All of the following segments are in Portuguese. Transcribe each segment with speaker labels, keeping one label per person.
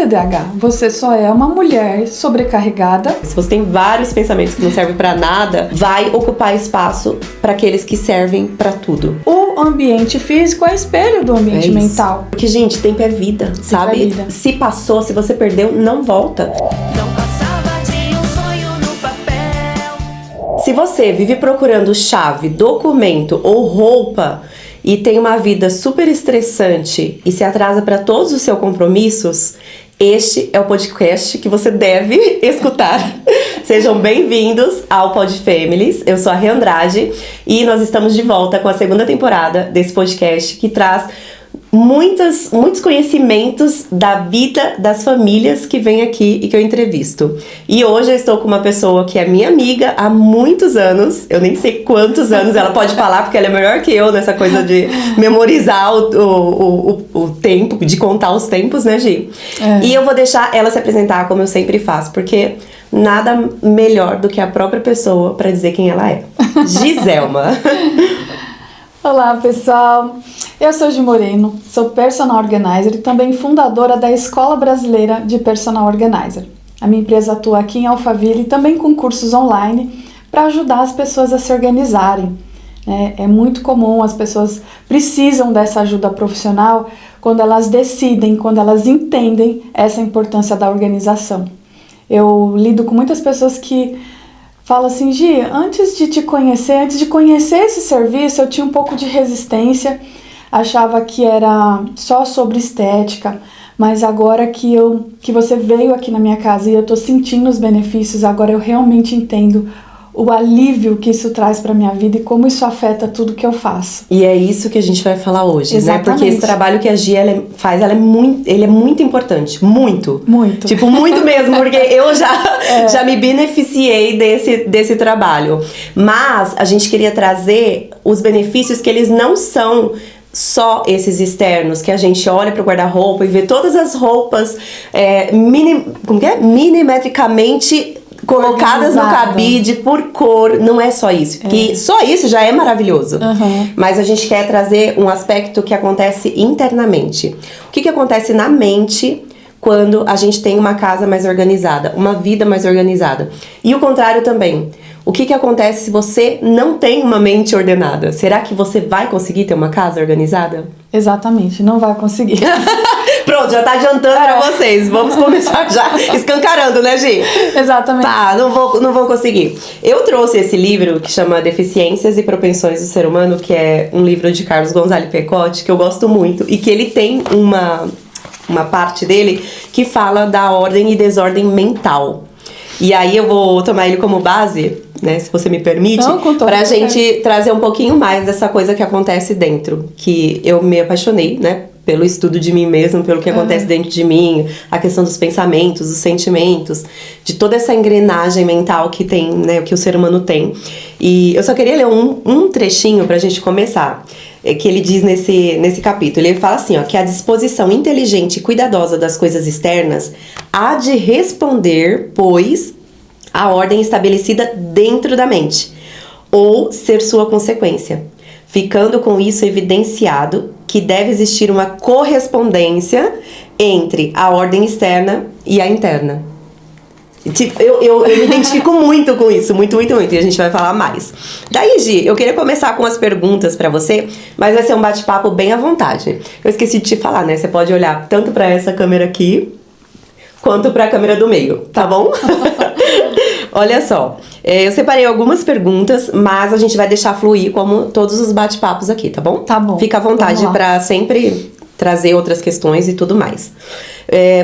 Speaker 1: TDAH. Você só é uma mulher sobrecarregada.
Speaker 2: Se você tem vários pensamentos que não servem pra nada, vai ocupar espaço para aqueles que servem pra tudo.
Speaker 1: O ambiente físico é espelho do ambiente mental.
Speaker 2: Porque, gente, tempo é vida, sabe?
Speaker 1: É vida.
Speaker 2: Se passou, se você perdeu, não volta.
Speaker 3: Não passava de um sonho no papel.
Speaker 2: Se você vive procurando chave, documento ou roupa e tem uma vida super estressante e se atrasa para todos os seus compromissos, este é o podcast que você deve escutar. Sejam bem-vindos ao Pod Families. Eu sou a Rê Andrade e nós estamos de volta com a segunda temporada desse podcast que traz muitos conhecimentos da vida das famílias que vêm aqui e que eu entrevisto. E hoje eu estou com uma pessoa que é minha amiga há muitos anos, eu nem sei quantos anos ela pode falar, porque ela é melhor que eu nessa coisa de memorizar o tempo, de contar os tempos, né, Gi? E eu vou deixar ela se apresentar como eu sempre faço, porque nada melhor do que a própria pessoa para dizer quem ela é. Giselma.
Speaker 1: Olá, pessoal. Eu sou Gi Moreno, sou Personal Organizer e também fundadora da Escola Brasileira de Personal Organizer. A minha empresa atua aqui em Alphaville e também com cursos online para ajudar as pessoas a se organizarem. É muito comum, as pessoas precisam dessa ajuda profissional quando elas decidem, quando elas entendem essa importância da organização. Eu lido com muitas pessoas que fala assim, Gi, antes de conhecer esse serviço, eu tinha um pouco de resistência, achava que era só sobre estética, mas agora que você veio aqui na minha casa e eu tô sentindo os benefícios, agora eu realmente entendo o alívio que isso traz para minha vida e como isso afeta tudo que eu faço.
Speaker 2: E é isso que a gente vai falar hoje,
Speaker 1: Exatamente.
Speaker 2: né? Porque esse trabalho que a Gi faz, ele é muito importante, muito.
Speaker 1: Muito.
Speaker 2: Tipo, muito mesmo, porque eu já me beneficiei desse trabalho. Mas a gente queria trazer os benefícios que eles não são só esses externos, que a gente olha para o guarda-roupa e vê todas as roupas milimetricamente colocadas no cabide por cor. Não é só isso, que só isso já é maravilhoso. Mas a gente quer trazer um aspecto que acontece internamente. O que acontece na mente quando a gente tem uma casa mais organizada, uma vida mais organizada? E o contrário também. O que acontece se você não tem uma mente ordenada? Será que você vai conseguir ter uma casa organizada?
Speaker 1: Exatamente, não vai conseguir.
Speaker 2: Pronto, já tá adiantando pra vocês. Vamos começar já escancarando, né, Gi?
Speaker 1: Exatamente.
Speaker 2: Tá, não vou conseguir. Eu trouxe esse livro que chama Deficiências e Propensões do Ser Humano, que é um livro de Carlos González Pecote, que eu gosto muito, e que ele tem uma parte dele que fala da ordem e desordem mental. E aí eu vou tomar ele como base, né, se você me permite, pra gente trazer um pouquinho mais dessa coisa que acontece dentro, que eu me apaixonei, né, pelo estudo de mim mesmo, pelo que acontece dentro de mim, a questão dos pensamentos, dos sentimentos, de toda essa engrenagem mental que tem, né, que o ser humano tem. E eu só queria ler um trechinho pra gente começar, que ele diz nesse capítulo. Ele fala assim, ó, que a disposição inteligente e cuidadosa das coisas externas há de responder, pois, à ordem estabelecida dentro da mente, ou ser sua consequência, ficando com isso evidenciado que deve existir uma correspondência entre a ordem externa e a interna. Tipo, eu me identifico muito com isso, muito, e a gente vai falar mais. Daí, Gi, eu queria começar com as perguntas pra você, mas vai ser um bate-papo bem à vontade. Eu esqueci de te falar, né? Você pode olhar tanto pra essa câmera aqui, quanto pra câmera do meio, tá bom? Olha só, eu separei algumas perguntas, mas a gente vai deixar fluir como todos os bate-papos aqui, tá bom?
Speaker 1: Tá bom.
Speaker 2: Fica à vontade pra sempre trazer outras questões e tudo mais.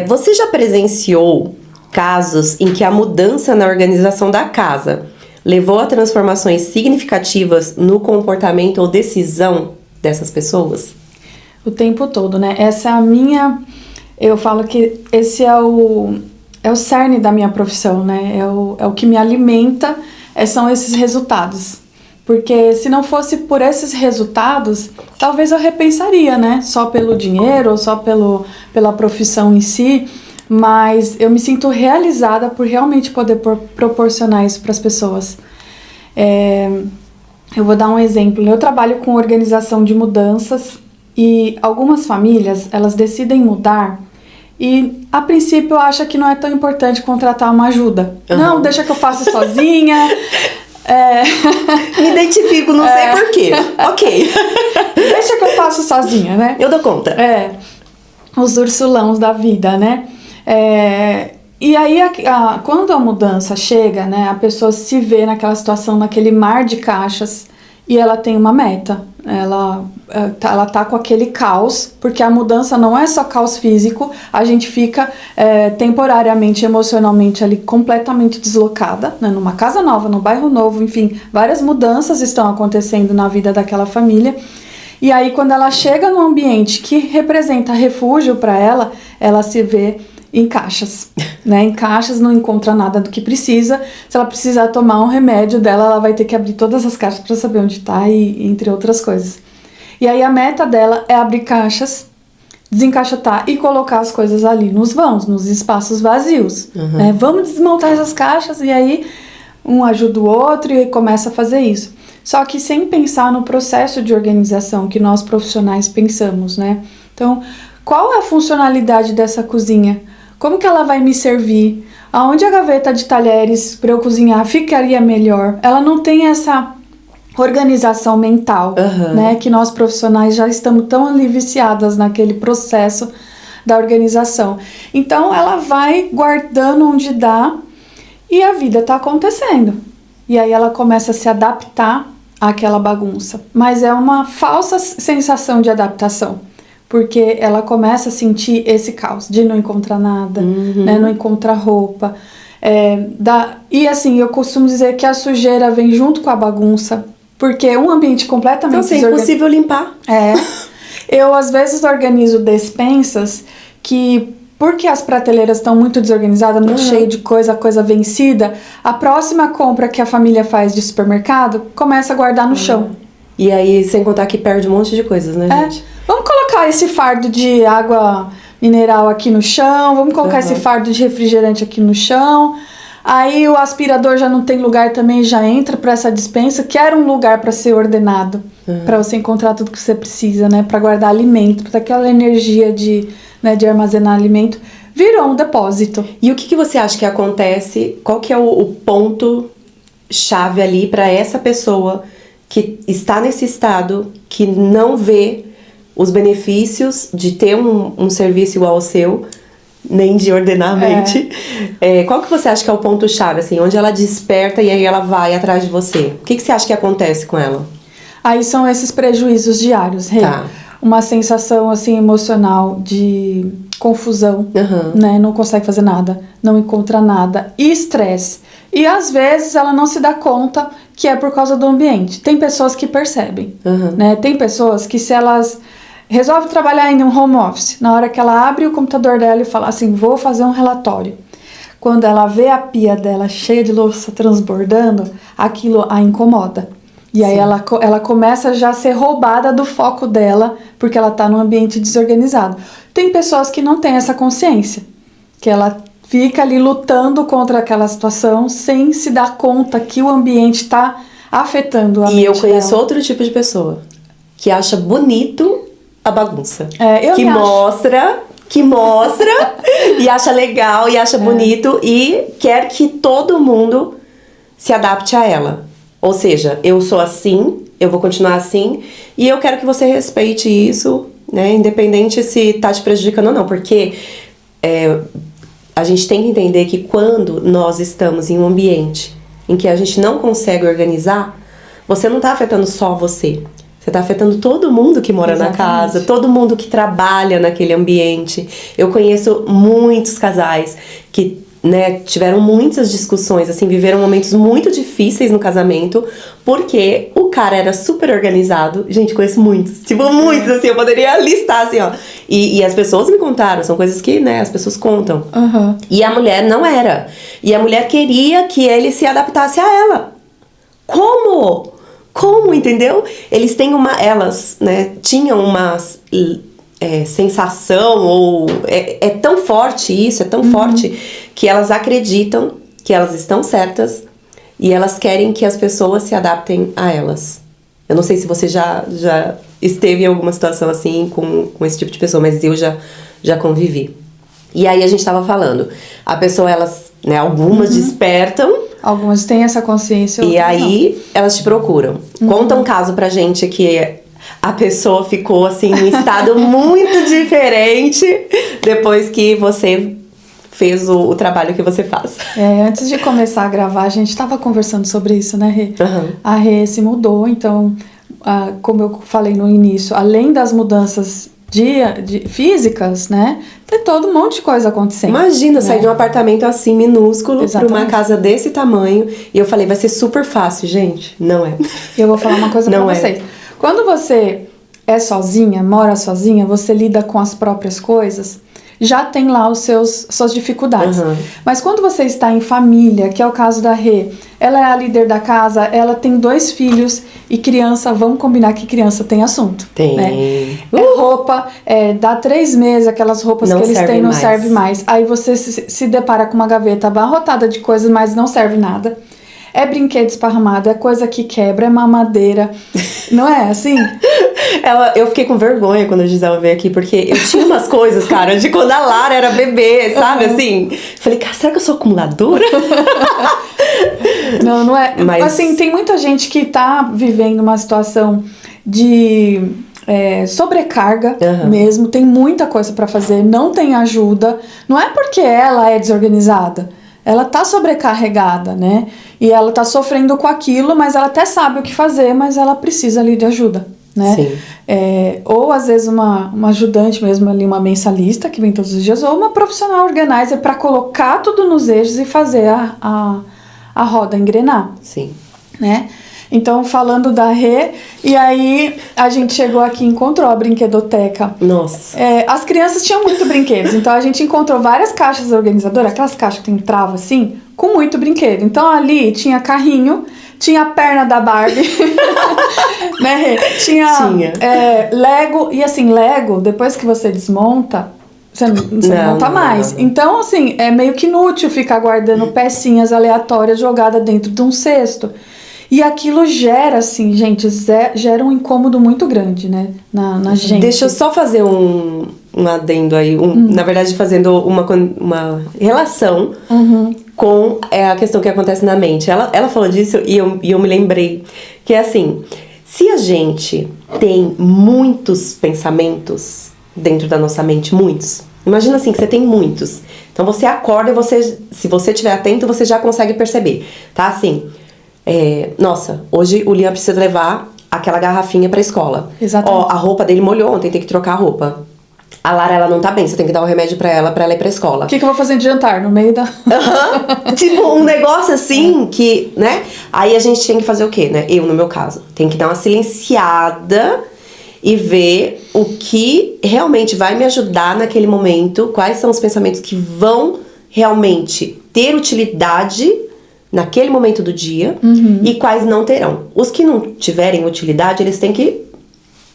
Speaker 2: Você já presenciou casos em que a mudança na organização da casa levou a transformações significativas no comportamento ou decisão dessas pessoas?
Speaker 1: O tempo todo, né? Essa é a minha... Eu falo que esse é o cerne da minha profissão, né? É o que me alimenta, são esses resultados. Porque se não fosse por esses resultados, talvez eu repensaria, né? Só pelo dinheiro ou só pela profissão em si. Mas eu me sinto realizada por realmente poder proporcionar isso para as pessoas. Eu vou dar um exemplo. Eu trabalho com organização de mudanças e algumas famílias, elas decidem mudar e a princípio acha que não é tão importante contratar uma ajuda. Não, deixa que eu faço sozinha.
Speaker 2: Me identifico, não sei porquê. Ok.
Speaker 1: Deixa que eu faço sozinha, né?
Speaker 2: Eu dou conta.
Speaker 1: Os ursulãos da vida, né? E aí, quando a mudança chega, né? A pessoa se vê naquela situação, naquele mar de caixas, e ela tem uma meta. Ela tá com aquele caos, porque a mudança não é só caos físico, a gente fica temporariamente, emocionalmente ali completamente deslocada, né, numa casa nova, no bairro novo, enfim, várias mudanças estão acontecendo na vida daquela família. E aí, quando ela chega num ambiente que representa refúgio para ela, ela se vê em caixas, né? Em caixas, não encontra nada do que precisa. Se ela precisar tomar um remédio dela, ela vai ter que abrir todas as caixas para saber onde está, e entre outras coisas. E aí a meta dela é abrir caixas, desencaixotar e colocar as coisas ali nos vãos, nos espaços vazios. Né? Vamos desmontar essas caixas, e aí um ajuda o outro e começa a fazer isso. Só que sem pensar no processo de organização que nós profissionais pensamos, né? Então, qual é a funcionalidade dessa cozinha? Como que ela vai me servir? Aonde a gaveta de talheres para eu cozinhar ficaria melhor? Ela não tem essa organização mental, né? Que nós profissionais já estamos tão ali viciadas naquele processo da organização. Então, ela vai guardando onde dá e a vida está acontecendo. E aí ela começa a se adaptar àquela bagunça. Mas é uma falsa sensação de adaptação. Porque ela começa a sentir esse caos de não encontrar nada, né, não encontrar roupa. E assim, eu costumo dizer que a sujeira vem junto com a bagunça, porque é um ambiente completamente
Speaker 2: Então, é impossível limpar.
Speaker 1: Eu, às vezes, organizo despensas que, porque as prateleiras estão muito desorganizadas, muito cheio de coisa, coisa vencida, a próxima compra que a família faz de supermercado começa a guardar no chão.
Speaker 2: E aí, sem contar que perde um monte de coisas, né, gente?
Speaker 1: Vamos colocar esse fardo de água mineral aqui no chão, vamos colocar esse fardo de refrigerante aqui no chão. Aí o aspirador já não tem lugar também, já entra para essa despensa, que era um lugar para ser ordenado, para você encontrar tudo que você precisa, né? Para guardar alimento, para aquela energia de armazenar alimento, virou um depósito.
Speaker 2: E o que você acha que acontece? Qual que é o ponto chave ali para essa pessoa que está nesse estado, que não vê os benefícios de ter um serviço igual ao seu, nem de ordenar a mente. Qual que você acha que é o ponto-chave, assim, onde ela desperta e aí ela vai atrás de você? O que você acha que acontece com ela?
Speaker 1: Aí são esses prejuízos diários, uma sensação, assim, emocional de confusão, né? Não consegue fazer nada, não encontra nada, e estresse. E às vezes ela não se dá conta que é por causa do ambiente. Tem pessoas que percebem, né? Tem pessoas que, se elas resolve trabalhar em um home office, na hora que ela abre o computador dela e fala assim, vou fazer um relatório. Quando ela vê a pia dela cheia de louça transbordando, aquilo a incomoda. E aí ela começa já a ser roubada do foco dela, porque ela está num ambiente desorganizado. Tem pessoas que não têm essa consciência, que ela fica ali lutando contra aquela situação sem se dar conta que o ambiente está afetando a mente dela.
Speaker 2: E eu conheço outro tipo de pessoa, que acha bonito a bagunça. Que mostra e acha legal e acha bonito e quer que todo mundo se adapte a ela. Ou seja, eu sou assim, eu vou continuar assim e eu quero que você respeite isso, né? Independente se tá te prejudicando ou não, porque a gente tem que entender que quando nós estamos em um ambiente em que a gente não consegue organizar, você não tá afetando só você. Você tá afetando todo mundo que mora na casa, todo mundo que trabalha naquele ambiente. Eu conheço muitos casais que, né, tiveram muitas discussões, assim, viveram momentos muito difíceis no casamento, porque o cara era super organizado. Gente, conheço muitos, muitos, assim, eu poderia listar, assim, ó. E as pessoas me contaram, são coisas que, né, as pessoas contam. E a mulher não era. E a mulher queria que ele se adaptasse a ela. Como, entendeu? Elas, né, tinham uma sensação, ou é tão forte isso, é tão forte, que elas acreditam que elas estão certas e elas querem que as pessoas se adaptem a elas. Eu não sei se você já esteve em alguma situação assim com esse tipo de pessoa, mas eu já convivi. E aí a gente tava falando, a pessoa, elas, né, algumas despertam,
Speaker 1: Algumas têm essa consciência.
Speaker 2: e
Speaker 1: outras
Speaker 2: aí elas te procuram. Conta um caso pra gente que a pessoa ficou assim num estado muito diferente depois que você fez o trabalho que você faz.
Speaker 1: não. Antes de começar a gravar, a gente estava conversando sobre isso, né, Rê?
Speaker 2: Aham.
Speaker 1: A Rê se mudou, então, como eu falei no início, além das mudanças de físicas, né, tem todo um monte de coisa acontecendo.
Speaker 2: Imagina sair de um apartamento assim minúsculo pra uma
Speaker 1: Exatamente.
Speaker 2: casa desse tamanho. E eu falei, vai ser super fácil, gente. Não é.
Speaker 1: Eu vou falar uma coisa pra
Speaker 2: Não é.
Speaker 1: vocês. Quando você é sozinha, mora sozinha, você lida com as próprias coisas, já tem lá suas dificuldades.
Speaker 2: Uhum.
Speaker 1: Mas quando você está em família, que é o caso da Rê, ela é a líder da casa, ela tem 2 filhos e criança, vamos combinar que criança tem assunto.
Speaker 2: Tem.
Speaker 1: Né? Roupa, dá 3 meses, aquelas roupas
Speaker 2: Não
Speaker 1: que eles
Speaker 2: serve
Speaker 1: têm não
Speaker 2: mais.
Speaker 1: serve mais. Aí você se depara com uma gaveta abarrotada de coisas, mas não serve nada. É brinquedo esparramado, é coisa que quebra, é mamadeira. Não é assim?
Speaker 2: Eu fiquei com vergonha quando a Gisela veio aqui, porque eu tinha umas coisas, cara, de quando a Lara era bebê, sabe? Assim, falei, cara, será que eu sou acumuladora?
Speaker 1: Não é.
Speaker 2: Mas-
Speaker 1: Assim, tem muita gente que tá vivendo uma situação de sobrecarga
Speaker 2: Aham.
Speaker 1: mesmo, tem muita coisa pra fazer, não tem ajuda. Não é porque ela é desorganizada, ela tá sobrecarregada, né? E ela tá sofrendo com aquilo, mas ela até sabe o que fazer, mas ela precisa ali de ajuda, né?
Speaker 2: Sim.
Speaker 1: Ou às vezes uma ajudante mesmo ali, uma mensalista que vem todos os dias, ou uma profissional organizer pra colocar tudo nos eixos e fazer a roda engrenar,
Speaker 2: Sim.
Speaker 1: né? Então, falando da Rê, e aí a gente chegou aqui e encontrou a brinquedoteca.
Speaker 2: Nossa.
Speaker 1: As crianças tinham muito brinquedos, então a gente encontrou várias caixas organizadoras, aquelas caixas que tem trava assim, com muito brinquedo. Então ali tinha carrinho, tinha a perna da Barbie, né, Rê? Tinha. Lego, e assim, Lego, depois que você desmonta, você não monta
Speaker 2: não,
Speaker 1: mais.
Speaker 2: não.
Speaker 1: Então, assim, é meio que inútil ficar guardando pecinhas aleatórias jogadas dentro de um cesto. E aquilo gera, assim, gente, gera um incômodo muito grande, né, na gente.
Speaker 2: Deixa eu só fazer um adendo aí, na verdade fazendo uma relação com a questão que acontece na mente. Ela falou disso e eu me lembrei que é assim, se a gente tem muitos pensamentos dentro da nossa mente, muitos, imagina assim que você tem muitos, então você acorda e se você estiver atento, você já consegue perceber, tá? Assim, nossa, hoje o Liam precisa levar aquela garrafinha pra escola.
Speaker 1: Exatamente.
Speaker 2: Ó, a roupa dele molhou ontem, tem que trocar a roupa. A Lara, ela não tá bem, você tem que dar o remédio pra ela ir pra escola.
Speaker 1: O que eu vou fazer de jantar? No meio da...
Speaker 2: Aham. Tipo, um negócio assim que, né? Aí a gente tem que fazer o quê, né? Eu, no meu caso, tem que dar uma silenciada e ver o que realmente vai me ajudar naquele momento, quais são os pensamentos que vão realmente ter utilidade naquele momento do dia e quais não terão. Os que não tiverem utilidade, eles têm que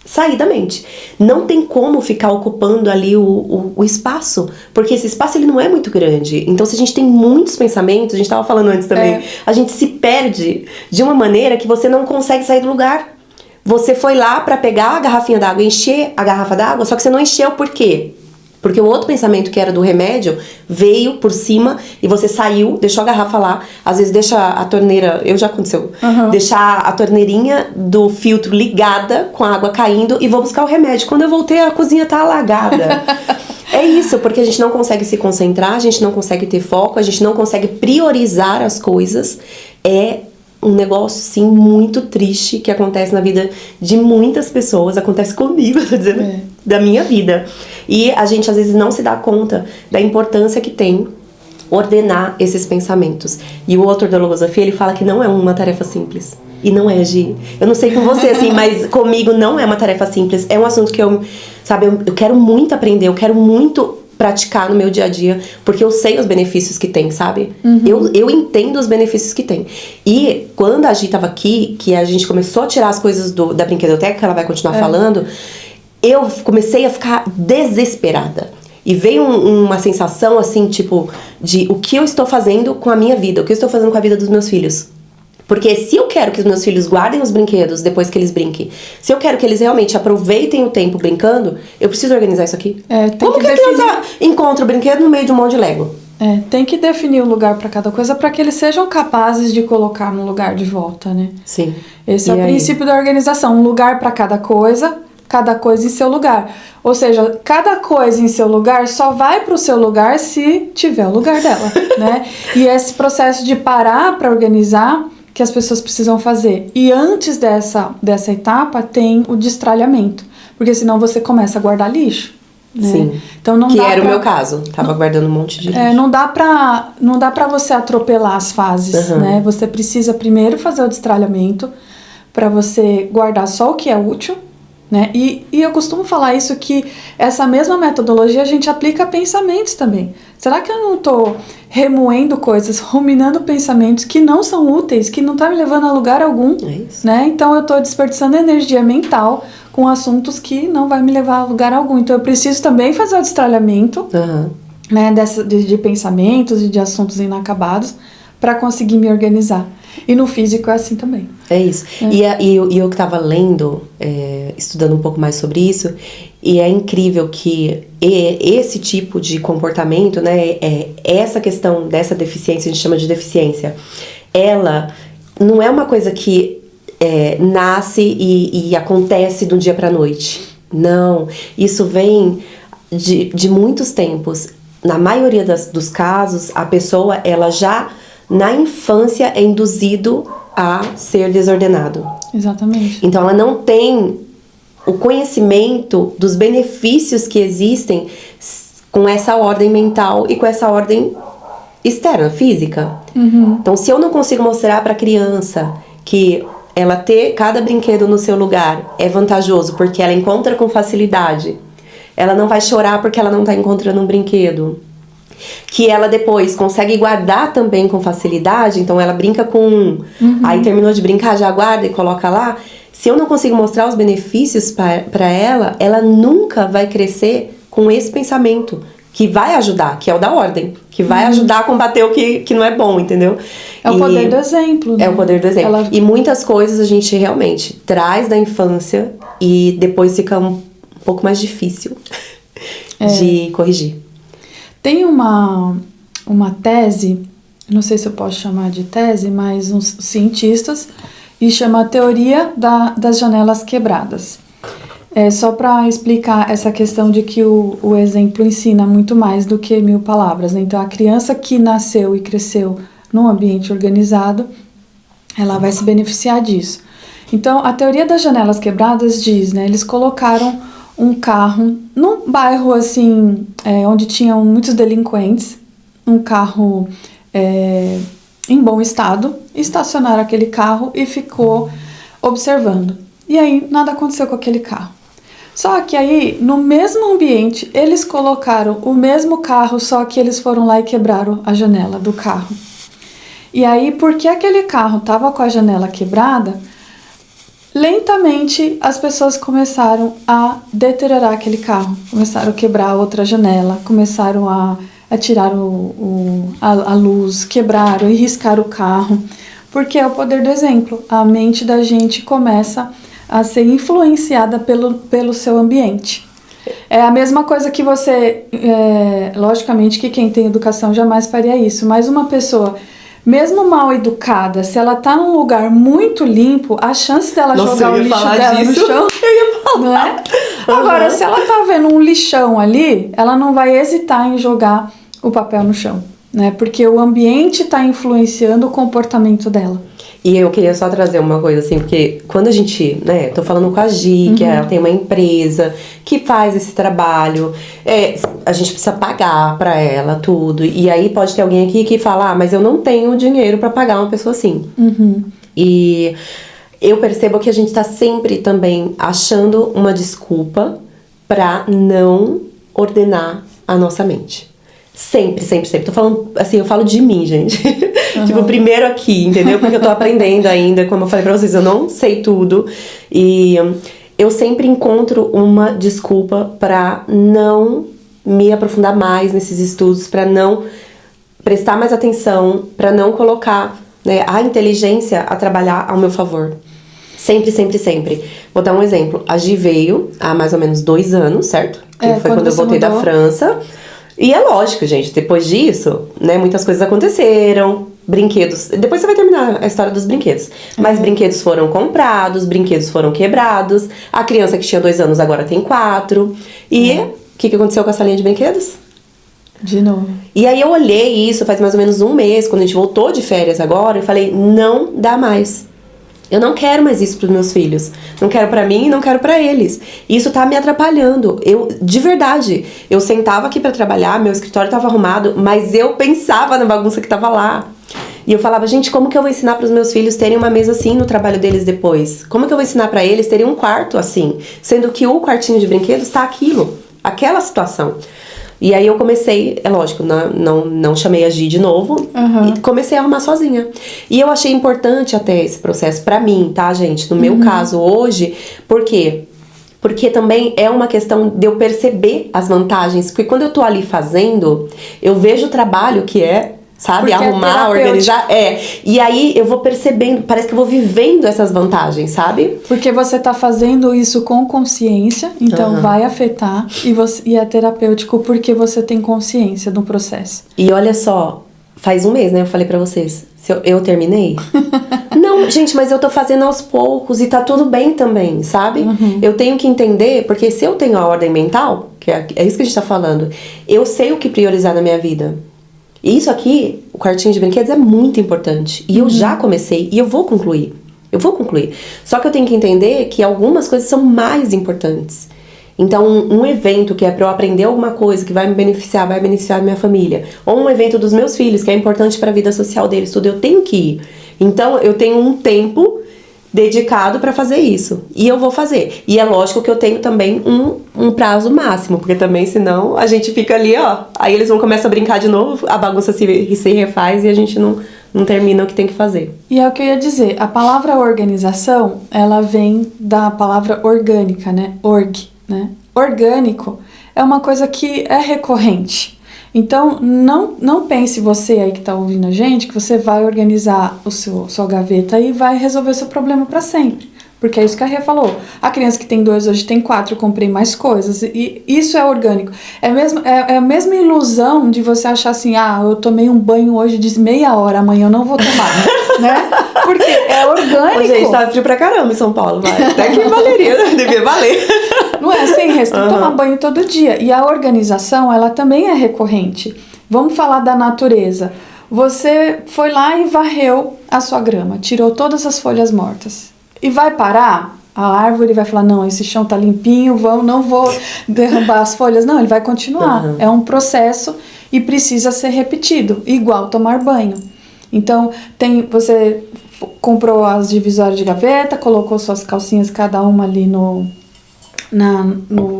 Speaker 2: sair da mente. Não tem como ficar ocupando ali o espaço, porque esse espaço ele não é muito grande. Então, se a gente tem muitos pensamentos, a gente tava falando antes também, a gente se perde de uma maneira que você não consegue sair do lugar. Você foi lá pra pegar a garrafinha d'água e encher a garrafa d'água, só que você não encheu por quê? Porque o outro pensamento que era do remédio veio por cima e você saiu, deixou a garrafa lá. Às vezes deixa a torneira, já aconteceu, deixar a torneirinha do filtro ligada com a água caindo e vou buscar o remédio. Quando eu voltei, a cozinha tá alagada. É isso, porque a gente não consegue se concentrar, a gente não consegue ter foco, a gente não consegue priorizar as coisas. É um negócio, sim, muito triste que acontece na vida de muitas pessoas. Acontece comigo, eu tô dizendo, da minha vida. E a gente, às vezes, não se dá conta da importância que tem ordenar esses pensamentos. E o autor da Logosofia, ele fala que não é uma tarefa simples. E não é, Gi. Eu não sei com você, assim, mas comigo não é uma tarefa simples. É um assunto que eu quero muito aprender, eu quero muito praticar no meu dia a dia, porque eu sei os benefícios que tem, sabe? Eu entendo os benefícios que tem. E quando a Gi tava aqui, que a gente começou a tirar as coisas da brinquedoteca, que ela vai continuar falando, eu comecei a ficar desesperada. E veio uma sensação, assim, tipo, de o que eu estou fazendo com a minha vida, o que eu estou fazendo com a vida dos meus filhos. Porque se eu quero que os meus filhos guardem os brinquedos depois que eles brinquem, se eu quero que eles realmente aproveitem o tempo brincando, eu preciso organizar isso aqui.
Speaker 1: Tem
Speaker 2: Como que a criança encontra o brinquedo no meio de um monte de Lego?
Speaker 1: Tem que definir o lugar para cada coisa para que eles sejam capazes de colocar no lugar de volta, né?
Speaker 2: Sim.
Speaker 1: Esse é o princípio da organização. Um lugar para cada coisa em seu lugar. Ou seja, cada coisa em seu lugar só vai para o seu lugar se tiver o lugar dela, né? E esse processo de parar para organizar que as pessoas precisam fazer. E antes dessa etapa tem o destralhamento, porque senão você começa a guardar lixo. Né?
Speaker 2: Sim.
Speaker 1: Então não
Speaker 2: que
Speaker 1: dá
Speaker 2: era
Speaker 1: pra,
Speaker 2: o meu caso. Tava guardando um monte de lixo.
Speaker 1: não dá pra você atropelar as fases, né? Você precisa primeiro fazer o destralhamento para você guardar só o que é útil, né? E eu costumo falar isso, que essa mesma metodologia a gente aplica a pensamentos também. Será que eu não tô remoendo coisas, ruminando pensamentos que não são úteis, que não tá me levando a lugar algum?
Speaker 2: É isso.
Speaker 1: Né? Então eu tô desperdiçando energia mental com assuntos que não vai me levar a lugar algum. Então eu preciso também fazer o destralhamento, né, de pensamentos e de assuntos inacabados para conseguir me organizar. E no físico é assim também.
Speaker 2: É isso. E eu que tava lendo, estudando um pouco mais sobre isso, e é incrível que esse tipo de comportamento, né, essa questão dessa deficiência, a gente chama de deficiência, ela não é uma coisa que nasce e acontece do dia pra noite. Não. Isso vem de muitos tempos. Na maioria dos casos, a pessoa, ela já na infância é induzido a ser desordenado.
Speaker 1: Exatamente.
Speaker 2: Então ela não tem o conhecimento dos benefícios que existem com essa ordem mental e com essa ordem externa, física. Então se eu não consigo mostrar para a criança que ela ter cada brinquedo no seu lugar é vantajoso porque ela encontra com facilidade, ela não vai chorar porque ela não está encontrando um brinquedo, que ela depois consegue guardar também com facilidade, então ela brinca com aí terminou de brincar, já guarda e coloca lá. Se eu não consigo mostrar os benefícios para ela, ela nunca vai crescer com esse pensamento que vai ajudar, que é o da ordem, que vai ajudar a combater o que não é bom, entendeu?
Speaker 1: É o poder do exemplo, né?
Speaker 2: É o poder do exemplo. E muitas coisas a gente realmente traz da infância e depois fica um pouco mais difícil de corrigir.
Speaker 1: Tem uma tese, não sei se eu posso chamar de tese, mas uns cientistas, e chama a teoria das janelas quebradas. Só para explicar essa questão de que o exemplo ensina muito mais do que 1000 palavras. Né? Então, a criança que nasceu e cresceu num ambiente organizado, ela vai se beneficiar disso. Então, a teoria das janelas quebradas diz, né, eles colocaram um carro num bairro assim, onde tinham muitos delinquentes, um carro em bom estado, estacionaram aquele carro e ficou observando. E aí nada aconteceu com aquele carro. Só que aí, no mesmo ambiente, eles colocaram o mesmo carro, só que eles foram lá e quebraram a janela do carro. E aí, porque aquele carro estava com a janela quebrada, lentamente as pessoas começaram a deteriorar aquele carro, começaram a quebrar outra janela, começaram a tirar a luz, quebraram e riscaram o carro, porque é o poder do exemplo. A mente da gente começa a ser influenciada pelo seu ambiente. É a mesma coisa que você, logicamente que quem tem educação jamais faria isso, mas uma pessoa mesmo mal educada, se ela tá num lugar muito limpo, a chance dela jogar o lixo dela no chão, não é? Agora, se ela tá vendo um lixão ali, ela não vai hesitar em jogar o papel no chão, né? Porque o ambiente tá influenciando o comportamento dela.
Speaker 2: E eu queria só trazer uma coisa assim, porque quando a gente, né, tô falando com a Gi, que ela tem uma empresa que faz esse trabalho, a gente precisa pagar pra ela tudo, e aí pode ter alguém aqui que fala, mas eu não tenho dinheiro pra pagar uma pessoa assim. E eu percebo que a gente tá sempre também achando uma desculpa pra não ordenar a nossa mente. Sempre, sempre, sempre. Tô falando, assim, eu falo de mim, gente. Tipo, primeiro aqui, entendeu? Porque eu tô aprendendo ainda, como eu falei pra vocês, eu não sei tudo. E eu sempre encontro uma desculpa pra não me aprofundar mais nesses estudos, pra não prestar mais atenção, pra não colocar né, a inteligência a trabalhar ao meu favor. Sempre, sempre, sempre. Vou dar um exemplo. A Gi veio há mais ou menos 2 anos, certo? Que foi quando eu
Speaker 1: você
Speaker 2: voltei da
Speaker 1: mudou.
Speaker 2: França. E é lógico, gente, depois disso, né, muitas coisas aconteceram. Brinquedos. Depois você vai terminar a história dos brinquedos. Mas brinquedos foram comprados, brinquedos foram quebrados. A criança que tinha 2 anos agora tem 4. E o que aconteceu com essa linha de brinquedos?
Speaker 1: De novo.
Speaker 2: E aí eu olhei isso faz mais ou menos 1 mês, quando a gente voltou de férias agora, e falei, não dá mais. Eu não quero mais isso pros meus filhos. Não quero pra mim e não quero pra eles. Isso tá me atrapalhando. De verdade, eu sentava aqui pra trabalhar, meu escritório tava arrumado, mas eu pensava na bagunça que tava lá. E eu falava, gente, como que eu vou ensinar pros meus filhos terem uma mesa assim no trabalho deles depois? Como que eu vou ensinar pra eles terem um quarto assim? Sendo que o quartinho de brinquedos tá aquela situação. E aí eu comecei, é lógico, não chamei a Gi de novo, e comecei a arrumar sozinha. E eu achei importante até esse processo pra mim, tá, gente? No meu caso hoje, por quê? Porque também é uma questão de eu perceber as vantagens, porque quando eu tô ali fazendo, eu vejo o trabalho que é, sabe,
Speaker 1: Porque é
Speaker 2: arrumar,
Speaker 1: terapêutico.
Speaker 2: organizar, e aí eu vou percebendo, parece que eu vou vivendo essas vantagens, sabe?
Speaker 1: Porque você tá fazendo isso com consciência, então vai afetar e é terapêutico porque você tem consciência do processo.
Speaker 2: E olha só, faz 1 mês, né? Eu falei pra vocês. Se eu terminei? Não, gente, mas eu tô fazendo aos poucos e tá tudo bem também, sabe? Eu tenho que entender, porque se eu tenho a ordem mental, que é isso que a gente tá falando, eu sei o que priorizar na minha vida. E isso aqui, o quartinho de brinquedos, é muito importante. E eu já comecei e eu vou concluir. Eu vou concluir. Só que eu tenho que entender que algumas coisas são mais importantes. Então, um evento que é pra eu aprender alguma coisa que vai beneficiar a minha família, ou um evento dos meus filhos que é importante pra vida social deles, tudo, eu tenho que ir. Então, eu tenho um tempo dedicado pra fazer isso. E eu vou fazer. E é lógico que eu tenho também um prazo máximo, porque também senão a gente fica ali, ó. Aí eles vão começar a brincar de novo, a bagunça se refaz e a gente não termina o que tem que fazer.
Speaker 1: E é o que eu ia dizer, a palavra organização, ela vem da palavra orgânica, né? Né? Orgânico é uma coisa que é recorrente. Então, não pense você aí que tá ouvindo a gente que você vai organizar sua gaveta e vai resolver o seu problema para sempre. Porque é isso que a Rê falou. A criança que tem 2, hoje tem 4, eu comprei mais coisas. E isso é orgânico. É a mesma ilusão de você achar assim, eu tomei um banho hoje de meia hora, amanhã eu não vou tomar. Né? Porque é orgânico.
Speaker 2: Ô, gente, tá frio pra caramba em São Paulo, vai. Até que valeria, devia valer.
Speaker 1: Não é assim, Rê, você tem que tomar banho todo dia. E a organização, ela também é recorrente. Vamos falar da natureza. Você foi lá e varreu a sua grama, tirou todas as folhas mortas. E vai parar? A árvore vai falar, não, esse chão tá limpinho, não vou derrubar as folhas. Não, ele vai continuar. É um processo e precisa ser repetido, igual tomar banho. Então, você comprou as divisórias de gaveta, colocou suas calcinhas, cada uma ali no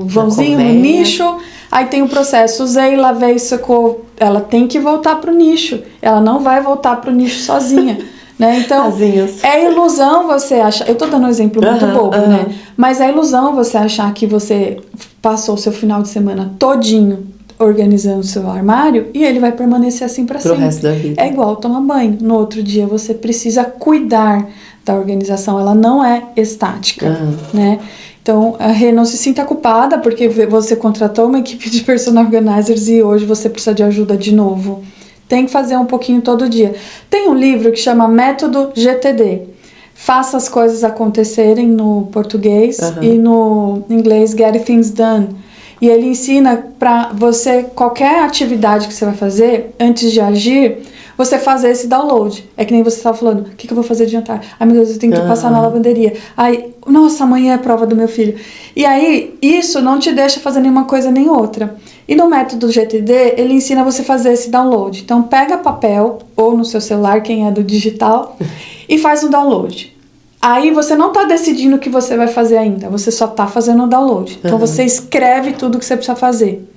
Speaker 1: vãozinho, no nicho. Aí tem o processo, usei, lavei, secou. Ela tem que voltar pro nicho. Ela não vai voltar pro nicho sozinha. Né? Então, é ilusão você achar. Eu tô dando um exemplo muito bobo, né? Mas é ilusão você achar que você passou o seu final de semana todinho organizando o seu armário e ele vai permanecer assim para sempre.
Speaker 2: Pro resto da vida.
Speaker 1: É igual tomar banho. No outro dia você precisa cuidar da organização, ela não é estática, né? Então, a Rê, não se sinta culpada porque você contratou uma equipe de personal organizers e hoje você precisa de ajuda de novo. Tem que fazer um pouquinho todo dia. Tem um livro que chama Método GTD. Faça as coisas acontecerem no português e no inglês Get Things Done. E ele ensina para você, qualquer atividade que você vai fazer, antes de agir, você fazer esse download. É que nem você estava falando, o que eu vou fazer de jantar? Ai, meu Deus, eu tenho que passar na lavanderia. Ai, nossa, amanhã é prova do meu filho. E aí, isso não te deixa fazer nenhuma coisa nem outra. E no método GTD, ele ensina você a fazer esse download. Então, pega papel, ou no seu celular, quem é do digital, e faz um download. Aí, você não está decidindo o que você vai fazer ainda, você só está fazendo o download. Então, você escreve tudo que você precisa fazer.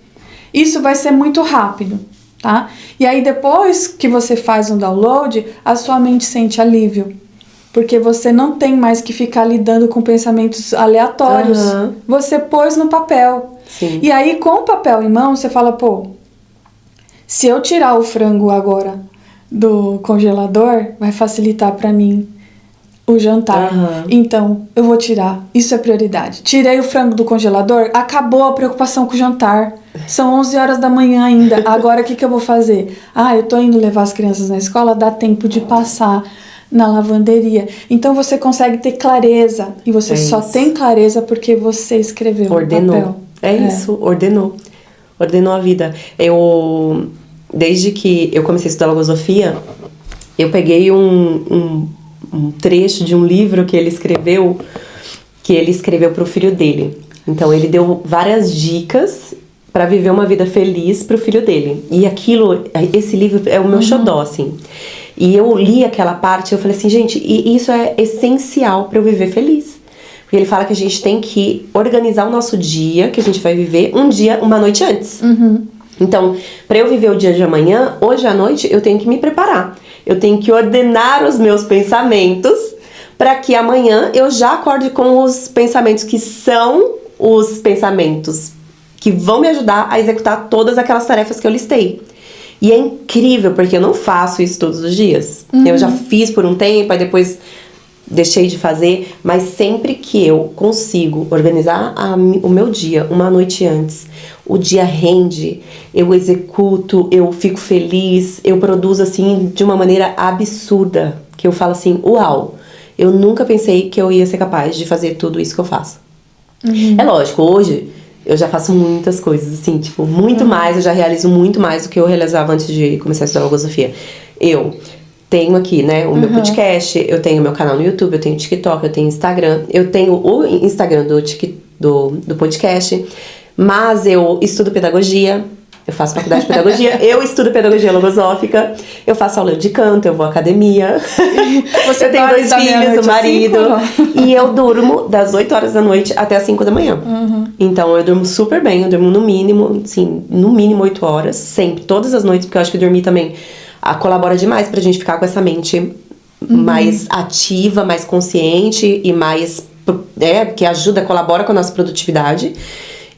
Speaker 1: Isso vai ser muito rápido, tá? E aí, depois que você faz um download, a sua mente sente alívio. Porque você não tem mais que ficar lidando com pensamentos aleatórios. Você pôs no papel.
Speaker 2: Sim.
Speaker 1: E aí, com o papel em mão, você fala, pô, se eu tirar o frango agora do congelador vai facilitar para mim o jantar.
Speaker 2: Aham.
Speaker 1: Então, eu vou tirar. Isso é prioridade. Tirei o frango do congelador, acabou a preocupação com o jantar. São 11 horas da manhã ainda. Agora, o que eu vou fazer? Eu tô indo levar as crianças na escola, dá tempo de passar na lavanderia. Então, você consegue ter clareza. E você só
Speaker 2: isso.
Speaker 1: tem clareza porque você escreveu
Speaker 2: Ordenou.
Speaker 1: no papel.
Speaker 2: Isso, ordenou. Ordenou a vida. Desde que eu comecei a estudar logosofia, eu peguei um trecho de um livro que ele escreveu pro filho dele. Então, ele deu várias dicas para viver uma vida feliz pro filho dele. E esse livro é o meu xodó, assim. E eu li aquela parte e eu falei assim, gente, e isso é essencial para eu viver feliz. Porque ele fala que a gente tem que organizar o nosso dia, que a gente vai viver uma noite antes. Então, para eu viver o dia de amanhã, hoje à noite, eu tenho que me preparar. Eu tenho que ordenar os meus pensamentos para que amanhã eu já acorde com os pensamentos que são os pensamentos que vão me ajudar a executar todas aquelas tarefas que eu listei. E é incrível, porque eu não faço isso todos os dias. Eu já fiz por um tempo, aí depois deixei de fazer, mas sempre que eu consigo organizar o meu dia uma noite antes, o dia rende, eu executo, eu fico feliz, eu produzo assim de uma maneira absurda, que eu falo assim, uau, eu nunca pensei que eu ia ser capaz de fazer tudo isso que eu faço. É lógico, hoje eu já faço muitas coisas, assim, tipo, muito mais, eu já realizo muito mais do que eu realizava antes de começar a estudar logosofia. Eu tenho aqui, né, o meu podcast, eu tenho meu canal no YouTube, eu tenho TikTok, eu tenho Instagram, eu tenho o Instagram do podcast, mas eu estudo pedagogia, eu faço faculdade de pedagogia, eu estudo pedagogia logosófica, eu faço aula de canto, eu vou à academia, eu tenho 2 filhos, um marido, e eu durmo das 8 horas da noite até as 5 da manhã. Então eu durmo super bem, eu durmo no mínimo 8 horas, sempre, todas as noites, porque eu acho que dormir também colabora demais pra gente ficar com essa mente mais ativa, mais consciente e mais, que ajuda, colabora com a nossa produtividade.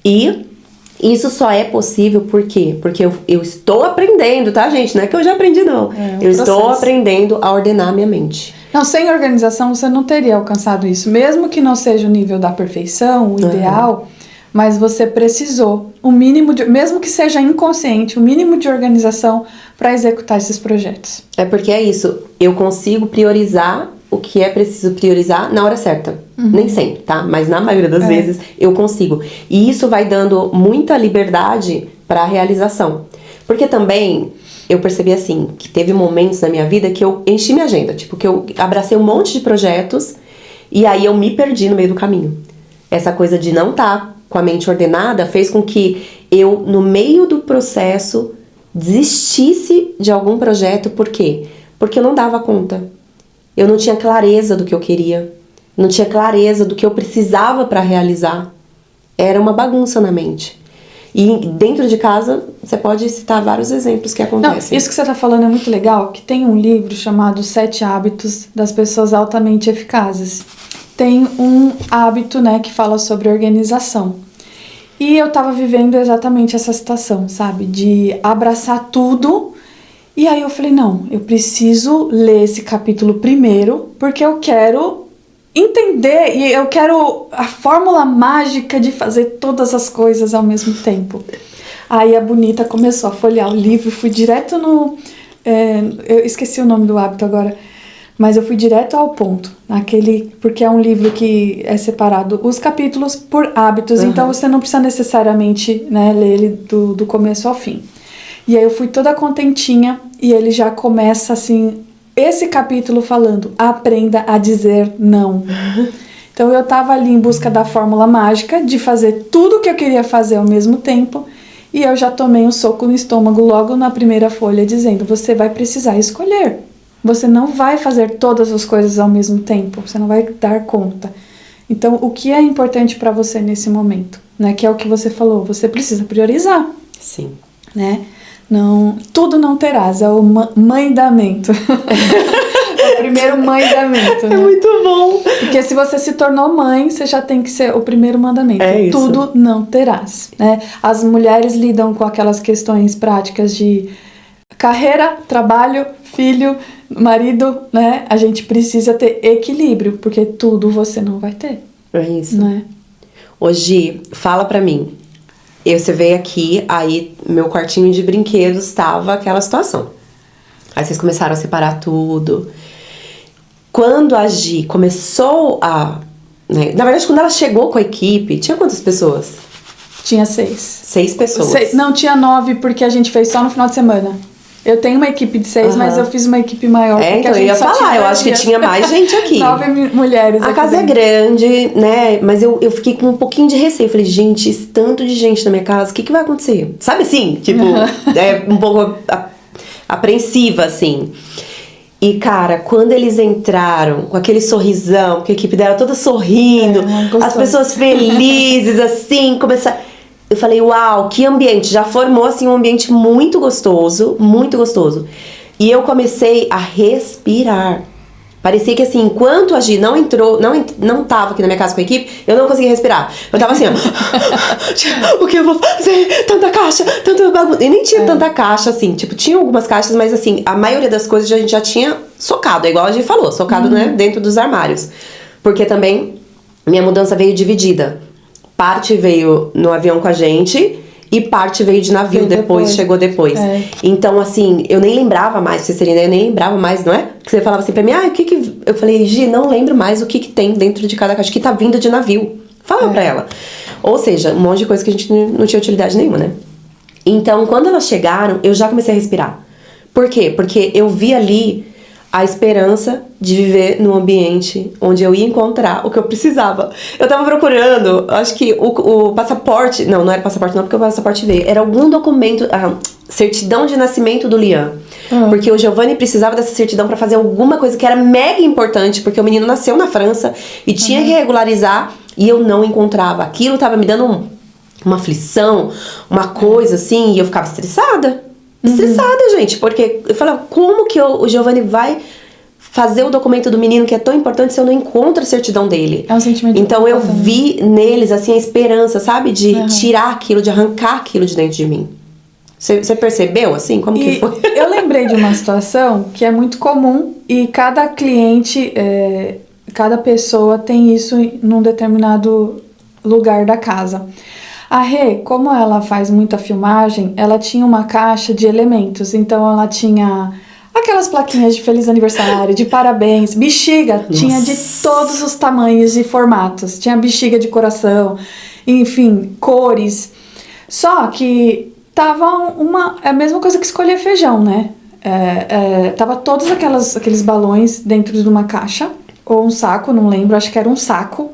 Speaker 2: E isso só é possível por quê? Porque eu estou aprendendo, tá, gente? Não é que eu já aprendi, não. Eu estou aprendendo a ordenar minha mente.
Speaker 1: Não, sem organização você não teria alcançado isso. Mesmo que não seja o nível da perfeição, o ideal, mas você precisou, o mínimo de, mesmo que seja inconsciente, o mínimo de organização para executar esses projetos.
Speaker 2: É porque é isso, eu consigo priorizar o que é preciso priorizar na hora certa. Nem sempre, tá? Mas na maioria das vezes eu consigo. E isso vai dando muita liberdade para a realização. Porque também eu percebi assim, que teve momentos na minha vida que eu enchi minha agenda. Tipo, que eu abracei um monte de projetos e aí eu me perdi no meio do caminho. Essa coisa de não estar com a mente ordenada fez com que eu, no meio do processo, desistisse de algum projeto. Por quê? Porque eu não dava conta. Eu não tinha clareza do que eu queria. Não tinha clareza do que eu precisava para realizar. Era uma bagunça na mente. E dentro de casa, você pode citar vários exemplos que acontecem.
Speaker 1: Não, isso que você está falando é muito legal, que tem um livro chamado 7 Hábitos das Pessoas Altamente Eficazes. Tem um hábito, né, que fala sobre organização. E eu tava vivendo exatamente essa situação, sabe? De abraçar tudo. E aí eu falei, não, eu preciso ler esse capítulo primeiro, porque eu quero entender e eu quero a fórmula mágica de fazer todas as coisas ao mesmo tempo. Aí a Bonita começou a folhear o livro, fui direto no... eu esqueci o nome do hábito agora, mas eu fui direto ao ponto, porque é um livro que é separado os capítulos por hábitos, então você não precisa necessariamente, né, ler ele do começo ao fim. E aí eu fui toda contentinha e ele já começa assim, esse capítulo falando, aprenda a dizer não. Então eu tava ali em busca da fórmula mágica de fazer tudo o que eu queria fazer ao mesmo tempo e eu já tomei um soco no estômago logo na primeira folha dizendo, você vai precisar escolher. Você não vai fazer todas as coisas ao mesmo tempo, você não vai dar conta. Então o que é importante para você nesse momento, né? Que é o que você falou, você precisa priorizar.
Speaker 2: Sim.
Speaker 1: Né? Não, tudo não terás, é o mandamento. É o primeiro mandamento, né?
Speaker 2: É muito bom.
Speaker 1: Porque se você se tornou mãe, você já tem que ser o primeiro mandamento.
Speaker 2: É isso.
Speaker 1: Tudo não terás, né? As mulheres lidam com aquelas questões práticas de carreira, trabalho, filho, marido, né? A gente precisa ter equilíbrio, porque tudo você não vai ter,
Speaker 2: É isso.
Speaker 1: né?
Speaker 2: Hoje, fala pra mim. Você veio aqui, aí meu quartinho de brinquedos tava aquela situação. Aí vocês começaram a separar tudo. Quando a Gi começou a... né, na verdade, quando ela chegou com a equipe, tinha quantas pessoas?
Speaker 1: Tinha 6.
Speaker 2: 6 pessoas.
Speaker 1: Não, tinha 9, porque a gente fez só no final de semana. Eu tenho uma equipe de 6, mas eu fiz uma equipe maior.
Speaker 2: É,
Speaker 1: porque
Speaker 2: então
Speaker 1: a
Speaker 2: eu
Speaker 1: gente
Speaker 2: ia
Speaker 1: só
Speaker 2: falar,
Speaker 1: tinha
Speaker 2: eu
Speaker 1: 10
Speaker 2: acho que
Speaker 1: dias.
Speaker 2: tinha mais gente aqui.
Speaker 1: 9 mulheres.
Speaker 2: A
Speaker 1: aqui
Speaker 2: casa é
Speaker 1: dentro.
Speaker 2: grande, né? Mas eu fiquei com um pouquinho de receio. Falei, gente, esse tanto de gente na minha casa, o que vai acontecer? Sabe assim? Tipo, é um pouco apreensiva, assim. E, cara, quando eles entraram com aquele sorrisão, que a equipe dela toda sorrindo,
Speaker 1: gostoso.
Speaker 2: as pessoas felizes, assim, começaram... Eu falei, uau, que ambiente. Já formou, assim, um ambiente muito gostoso, muito gostoso. E eu comecei a respirar. Parecia que, assim, enquanto a Gi não entrou, não tava aqui na minha casa com a equipe, eu não conseguia respirar. Eu tava assim, ó. O que eu vou fazer? Tanta caixa, tanta bagunça. E nem tinha tanta caixa, assim. Tipo, tinha algumas caixas, mas, assim, a maioria das coisas a gente já tinha socado. É igual a Gi falou, socado, né, dentro dos armários. Porque também minha mudança veio dividida. Parte veio no avião com a gente e parte veio de navio,
Speaker 1: Veio depois.
Speaker 2: chegou depois.
Speaker 1: É.
Speaker 2: Então, assim, eu nem lembrava mais, pra vocês terem ideia, eu nem lembrava mais, não é? Que você falava assim pra mim, o que que... Eu falei, Gi, não lembro mais o que que tem dentro de cada caixa, que tá vindo de navio. Fala pra ela. Ou seja, um monte de coisa que a gente não tinha utilidade nenhuma, né? Então, quando elas chegaram, eu já comecei a respirar. Por quê? Porque eu vi ali a esperança de viver num ambiente onde eu ia encontrar o que eu precisava. Eu tava procurando, acho que o passaporte... Não era passaporte não, porque o passaporte veio. Era algum documento, certidão de nascimento do Liam. Porque o Giovanni precisava dessa certidão pra fazer alguma coisa que era mega importante, porque o menino nasceu na França e tinha que regularizar, e eu não encontrava. Aquilo tava me dando uma aflição, uma coisa assim, e eu ficava estressada. Estressada, gente, porque eu falava, como que o Giovanni vai fazer o documento do menino que é tão importante se eu não encontro a certidão dele?
Speaker 1: É um sentimento
Speaker 2: Então eu
Speaker 1: importante.
Speaker 2: vi neles, assim, a esperança, sabe? De tirar aquilo, de arrancar aquilo de dentro de mim. Você percebeu, assim? Como que foi?
Speaker 1: Eu lembrei de uma situação que é muito comum e cada cliente, cada pessoa tem isso num determinado lugar da casa. A Rê, como ela faz muita filmagem, ela tinha uma caixa de elementos. Então ela tinha aquelas plaquinhas de feliz aniversário, de parabéns, bexiga. Tinha de todos os tamanhos e formatos. Tinha bexiga de coração, enfim, cores. Só que tava é a mesma coisa que escolher feijão, né? Tava todos aqueles balões dentro de uma caixa, ou um saco, não lembro, acho que era um saco.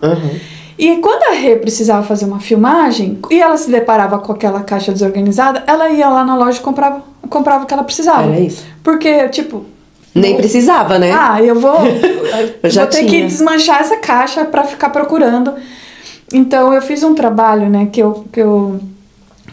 Speaker 1: E quando a Rê precisava fazer uma filmagem, e ela se deparava com aquela caixa desorganizada, ela ia lá na loja e comprava o que ela precisava.
Speaker 2: Era isso.
Speaker 1: Porque, tipo...
Speaker 2: Nem precisava, né?
Speaker 1: eu vou
Speaker 2: já
Speaker 1: vou ter
Speaker 2: tinha.
Speaker 1: que desmanchar essa caixa pra ficar procurando. Então, eu fiz um trabalho, né, que eu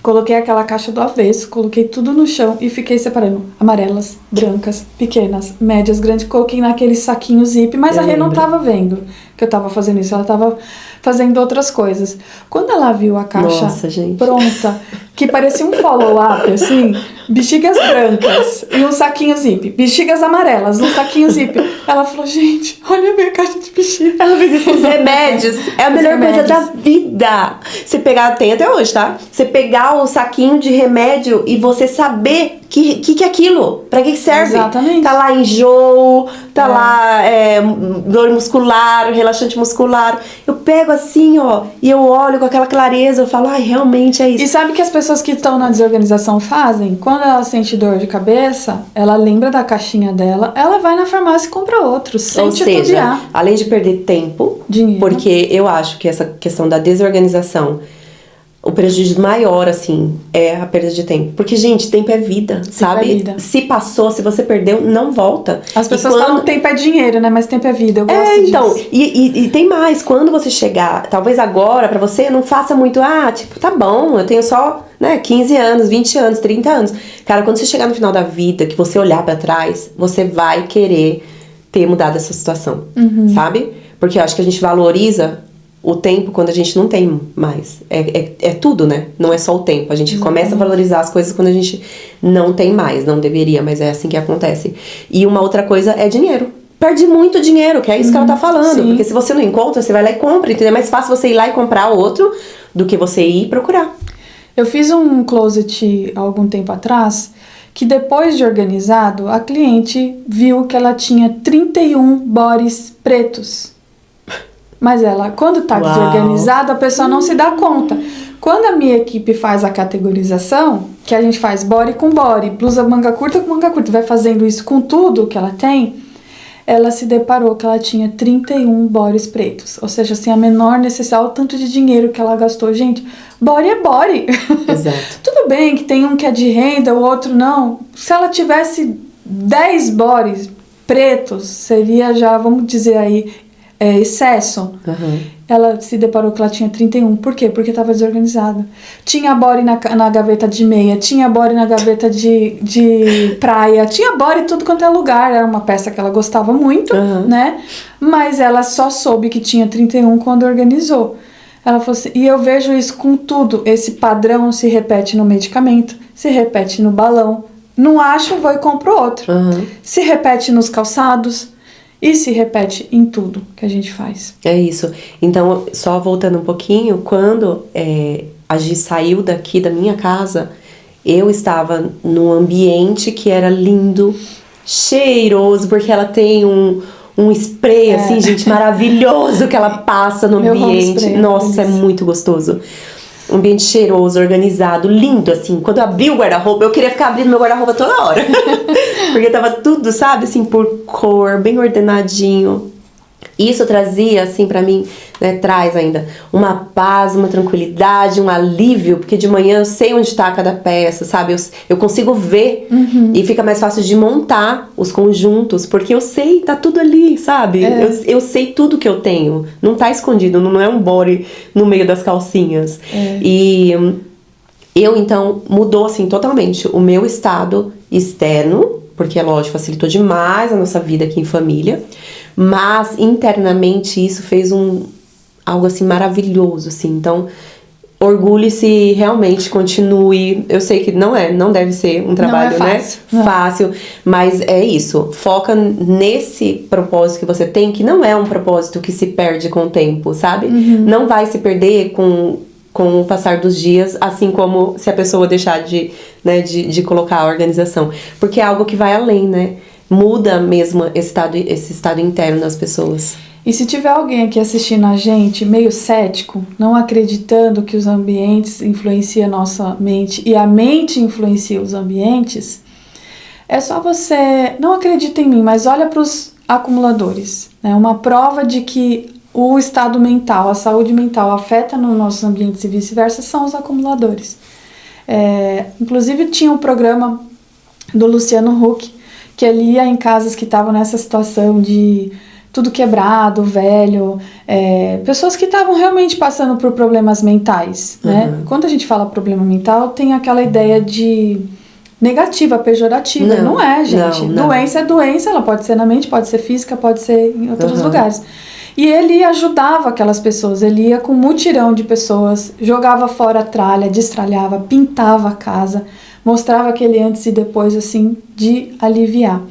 Speaker 1: coloquei aquela caixa do avesso, coloquei tudo no chão e fiquei separando amarelas, brancas, pequenas, médias, grandes. Coloquei naquele saquinho zip, mas a Rê não tava vendo que eu tava fazendo isso. Ela tava fazendo outras coisas. Quando ela viu a caixa
Speaker 2: Nossa, gente.
Speaker 1: pronta, que parecia um follow-up, assim, bexigas brancas e um saquinho zip, bexigas amarelas, um saquinho zip. Ela falou, gente, olha a minha caixa de bexiga.
Speaker 2: Ela fez isso com os remédios. É a
Speaker 1: Os
Speaker 2: melhor coisa
Speaker 1: remédios.
Speaker 2: da vida. Você pegar, tem até hoje, tá? Você pegar o saquinho de remédio e você saber que é aquilo. Pra que serve?
Speaker 1: Exatamente.
Speaker 2: Tá lá enjoo, tá lá dor muscular, relaxante muscular. Eu pego assim, ó, e eu olho com aquela clareza, eu falo, realmente é isso.
Speaker 1: E sabe que as pessoas que estão na desorganização fazem? Quando ela sente dor de cabeça, ela lembra da caixinha dela, ela vai na farmácia e compra outro, sem
Speaker 2: Ou seja,
Speaker 1: titubear.
Speaker 2: além de perder tempo,
Speaker 1: Dinheiro.
Speaker 2: porque eu acho que essa questão da desorganização, o prejuízo maior, assim, é a perda de tempo. Porque, gente, tempo é vida, sabe?
Speaker 1: é vida.
Speaker 2: Se passou, se você perdeu, não volta.
Speaker 1: As pessoas
Speaker 2: E quando...
Speaker 1: falam tempo é dinheiro, né? Mas tempo é vida, eu gosto disso.
Speaker 2: então, e tem mais. Quando você chegar, talvez agora, pra você, não faça muito, tipo, tá bom, eu tenho só, 15 anos, 20 anos, 30 anos. Cara, quando você chegar no final da vida, que você olhar pra trás, você vai querer ter mudado essa situação, sabe? Porque eu acho que a gente valoriza o tempo quando a gente não tem mais. É tudo, né? Não é só o tempo. A gente começa a valorizar as coisas quando a gente não tem mais. Não deveria, mas é assim que acontece. E uma outra coisa é dinheiro. Perde muito dinheiro, que é isso que ela tá falando.
Speaker 1: sim.
Speaker 2: Porque se você não encontra, você vai lá e compra, entendeu? É mais fácil você ir lá e comprar outro do que você ir procurar.
Speaker 1: Eu fiz um closet há algum tempo atrás, que depois de organizado, a cliente viu que ela tinha 31 bodies pretos. Mas ela, quando tá
Speaker 2: Uau.
Speaker 1: desorganizado, a pessoa não se dá conta. Quando a minha equipe faz a categorização, que a gente faz body com body, blusa manga curta com manga curta, vai fazendo isso com tudo que ela tem, ela se deparou que ela tinha 31 bodies pretos. Ou seja, assim, a menor necessidade, o tanto de dinheiro que ela gastou. Gente, body é body.
Speaker 2: Exato.
Speaker 1: Tudo bem que tem um que é de renda, o outro não. Se ela tivesse 10 bodies pretos, seria já, vamos dizer aí, excesso. Ela se deparou que ela tinha 31. Por quê? Porque estava desorganizada. Tinha body na gaveta de meia, tinha body na gaveta de praia, tinha body tudo quanto é lugar. Era uma peça que ela gostava muito, né? Mas ela só soube que tinha 31 quando organizou. Ela falou assim, e eu vejo isso com tudo. Esse padrão se repete no medicamento, se repete no balão. Não acho, vou e compro outro. Se repete nos calçados. E se repete em tudo que a gente faz.
Speaker 2: É isso. Então, só voltando um pouquinho, quando a Gi saiu daqui da minha casa, eu estava num ambiente que era lindo, cheiroso, porque ela tem um spray, assim, gente, maravilhoso que ela passa no
Speaker 1: Meu home
Speaker 2: ambiente.
Speaker 1: spray,
Speaker 2: Nossa, é muito gostoso. Um ambiente cheiroso, organizado, lindo, assim. Quando eu abri o guarda-roupa, eu queria ficar abrindo meu guarda-roupa toda hora. Porque tava tudo, sabe, assim, por cor, bem ordenadinho. Isso trazia, assim, pra mim, né, traz ainda uma paz, uma tranquilidade, um alívio, porque de manhã eu sei onde tá cada peça, sabe? Eu consigo ver e fica mais fácil de montar os conjuntos, porque eu sei, tá tudo ali, sabe? Eu sei tudo que eu tenho, não tá escondido, não é um body no meio das calcinhas. E eu, então, mudou, assim, totalmente o meu estado externo, porque, é lógico, facilitou demais a nossa vida aqui em família, mas internamente isso fez algo assim maravilhoso, assim. Então, orgulhe-se, realmente continue. Eu sei que não deve ser um trabalho,
Speaker 1: não é fácil,
Speaker 2: né? Fácil, mas é isso. Foca nesse propósito que você tem, que não é um propósito que se perde com o tempo, sabe? Não vai se perder com o passar dos dias, assim como se a pessoa deixar de colocar a organização. Porque é algo que vai além, né? Muda mesmo esse estado interno das pessoas.
Speaker 1: E se tiver alguém aqui assistindo a gente meio cético, não acreditando que os ambientes influenciam a nossa mente e a mente influencia os ambientes, é só você, não acredita em mim, mas olha para os acumuladores, né? Uma prova de que o estado mental, a saúde mental afeta nos nossos ambientes e vice-versa são os acumuladores. Inclusive tinha um programa do Luciano Huck, que ele ia em casas que estavam nessa situação de tudo quebrado, velho, pessoas que estavam realmente passando por problemas mentais, né? Quando a gente fala problema mental, tem aquela ideia de negativa, pejorativa. Não é, gente.
Speaker 2: Não.
Speaker 1: Doença é doença, ela pode ser na mente, pode ser física, pode ser em outros lugares. E ele ajudava aquelas pessoas, ele ia com um mutirão de pessoas, jogava fora a tralha, destralhava, pintava a casa, mostrava aquele antes e depois, assim, de aliviar.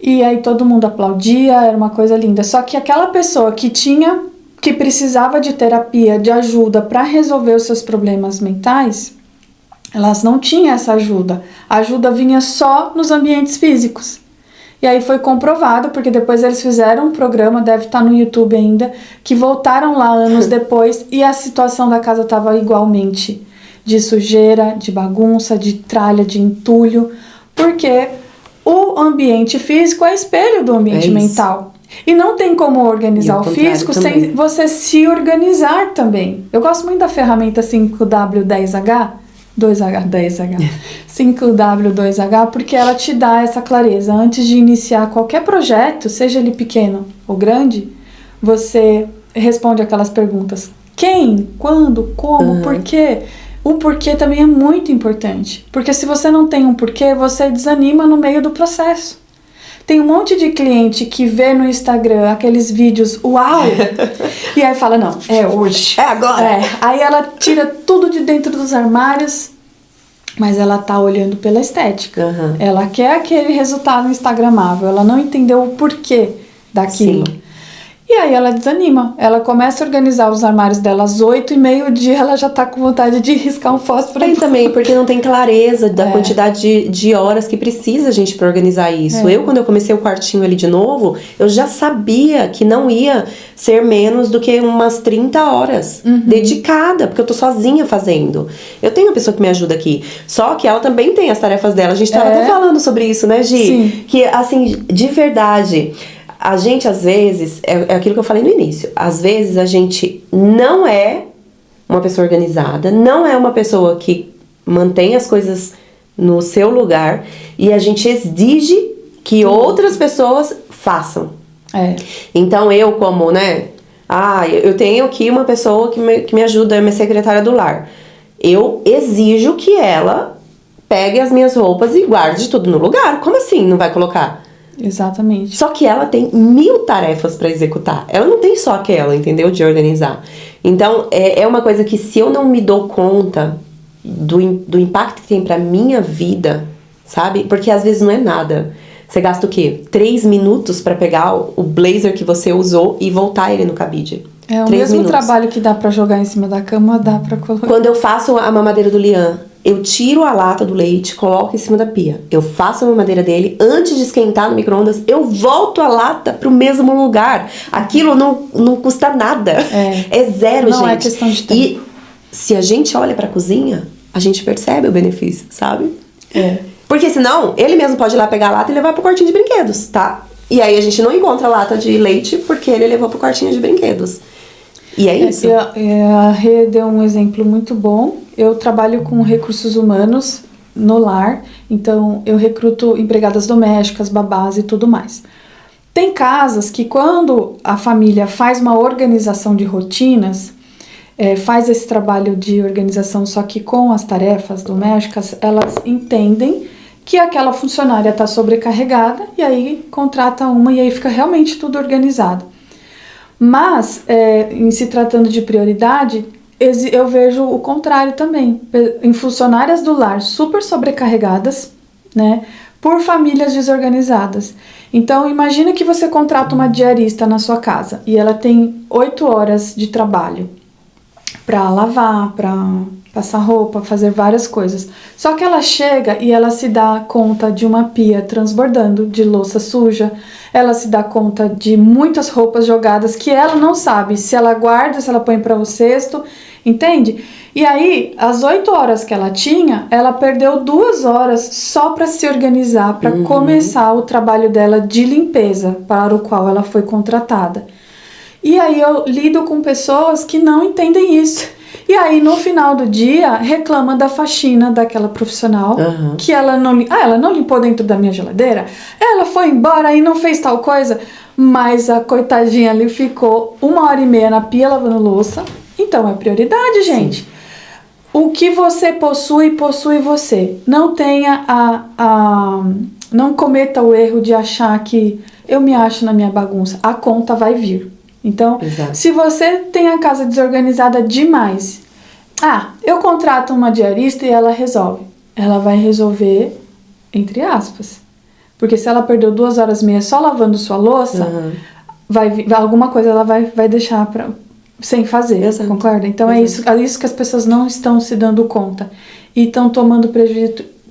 Speaker 1: E aí todo mundo aplaudia, era uma coisa linda. Só que aquela pessoa que precisava de terapia, de ajuda para resolver os seus problemas mentais, elas não tinham essa ajuda. A ajuda vinha só nos ambientes físicos. E aí foi comprovado, porque depois eles fizeram um programa, deve estar no YouTube ainda, que voltaram lá anos depois e a situação da casa estava igualmente de sujeira, de bagunça, de tralha, de entulho, porque o ambiente físico é espelho do ambiente mental. E não tem como organizar o físico sem você se organizar também. Eu gosto muito da ferramenta 5W10H, 2H10H, 5W2H, porque ela te dá essa clareza. Antes de iniciar qualquer projeto, seja ele pequeno ou grande, você responde aquelas perguntas. Quem? Quando? Como? Por quê? O porquê também é muito importante. Porque se você não tem um porquê, você desanima no meio do processo. Tem um monte de cliente que vê no Instagram aqueles vídeos, uau! E aí fala, não, é hoje.
Speaker 2: É agora.
Speaker 1: Aí ela tira tudo de dentro dos armários, mas ela tá olhando pela estética.
Speaker 2: Uhum.
Speaker 1: Ela quer aquele resultado instagramável, ela não entendeu o porquê daquilo.
Speaker 2: Sim.
Speaker 1: E aí ela desanima. Ela começa a organizar os armários dela às 8h, meio-dia ela já tá com vontade de riscar um fósforo.
Speaker 2: Tem também, porque não tem clareza da quantidade de horas que precisa a gente pra organizar isso. Quando eu comecei o quartinho ali de novo, eu já sabia que não ia ser menos do que umas 30 horas dedicada, porque eu tô sozinha fazendo. Eu tenho uma pessoa que me ajuda aqui, só que ela também tem as tarefas dela. A gente tava até falando sobre isso, né, Gi?
Speaker 1: Sim.
Speaker 2: Que, assim, de verdade... A gente, às vezes, é aquilo que eu falei no início, às vezes a gente não é uma pessoa organizada, não é uma pessoa que mantém as coisas no seu lugar e a gente exige que outras pessoas façam. Então eu como, né, eu tenho aqui uma pessoa que me ajuda, é minha secretária do lar. Eu exijo que ela pegue as minhas roupas e guarde tudo no lugar. Como assim não vai colocar?
Speaker 1: Exatamente.
Speaker 2: Só que ela tem 1000 tarefas pra executar. Ela não tem só aquela, entendeu? De organizar. Então, é uma coisa que se eu não me dou conta do impacto que tem pra minha vida, sabe? Porque às vezes não é nada. Você gasta o quê? 3 minutos pra pegar o blazer que você usou e voltar ele no cabide.
Speaker 1: É o
Speaker 2: 3
Speaker 1: mesmo
Speaker 2: minutos.
Speaker 1: trabalho que dá pra jogar em cima da cama, dá pra colocar.
Speaker 2: Quando eu faço a mamadeira do Liam, eu tiro a lata do leite, coloco em cima da pia. Eu faço a mamadeira dele, antes de esquentar no micro-ondas, eu volto a lata pro mesmo lugar. Aquilo não custa nada. É zero,
Speaker 1: não
Speaker 2: gente.
Speaker 1: É questão de tempo.
Speaker 2: E se a gente olha pra cozinha, a gente percebe o benefício, sabe? Porque senão, ele mesmo pode ir lá pegar a lata e levar pro quartinho de brinquedos, tá? E aí a gente não encontra a lata de leite porque ele levou pro quartinho de brinquedos. E é isso.
Speaker 1: A Rê deu um exemplo muito bom. Eu trabalho com recursos humanos no lar, então eu recruto empregadas domésticas, babás e tudo mais. Tem casas que quando a família faz uma organização de rotinas, faz esse trabalho de organização só que com as tarefas domésticas, elas entendem que aquela funcionária está sobrecarregada e aí contrata uma e aí fica realmente tudo organizado. Mas, em se tratando de prioridade, eu vejo o contrário também. Em funcionárias do lar super sobrecarregadas, né, por famílias desorganizadas. Então, imagina que você contrata uma diarista na sua casa e ela tem 8 horas de trabalho para lavar, para passar roupa, fazer várias coisas. Só que ela chega e ela se dá conta de uma pia transbordando de louça suja, ela se dá conta de muitas roupas jogadas que ela não sabe se ela guarda, se ela põe para o cesto, entende? E aí, as 8 horas que ela tinha, ela perdeu 2 horas só para se organizar, para começar o trabalho dela de limpeza para o qual ela foi contratada. E aí eu lido com pessoas que não entendem isso. E aí, no final do dia, reclama da faxina daquela profissional, que ela não limpou dentro da minha geladeira, ela foi embora e não fez tal coisa, mas a coitadinha ali ficou 1h30 na pia lavando louça. Então, é prioridade, gente. Sim. O que você possui você. Não tenha não cometa o erro de achar que eu me acho na minha bagunça. A conta vai vir. Então, se você tem a casa desorganizada demais, eu contrato uma diarista e ela resolve. Ela vai resolver, entre aspas. Porque se ela perdeu 2h30 só lavando sua louça, alguma coisa ela vai deixar sem fazer, concorda? Então é isso que as pessoas não estão se dando conta. E estão tomando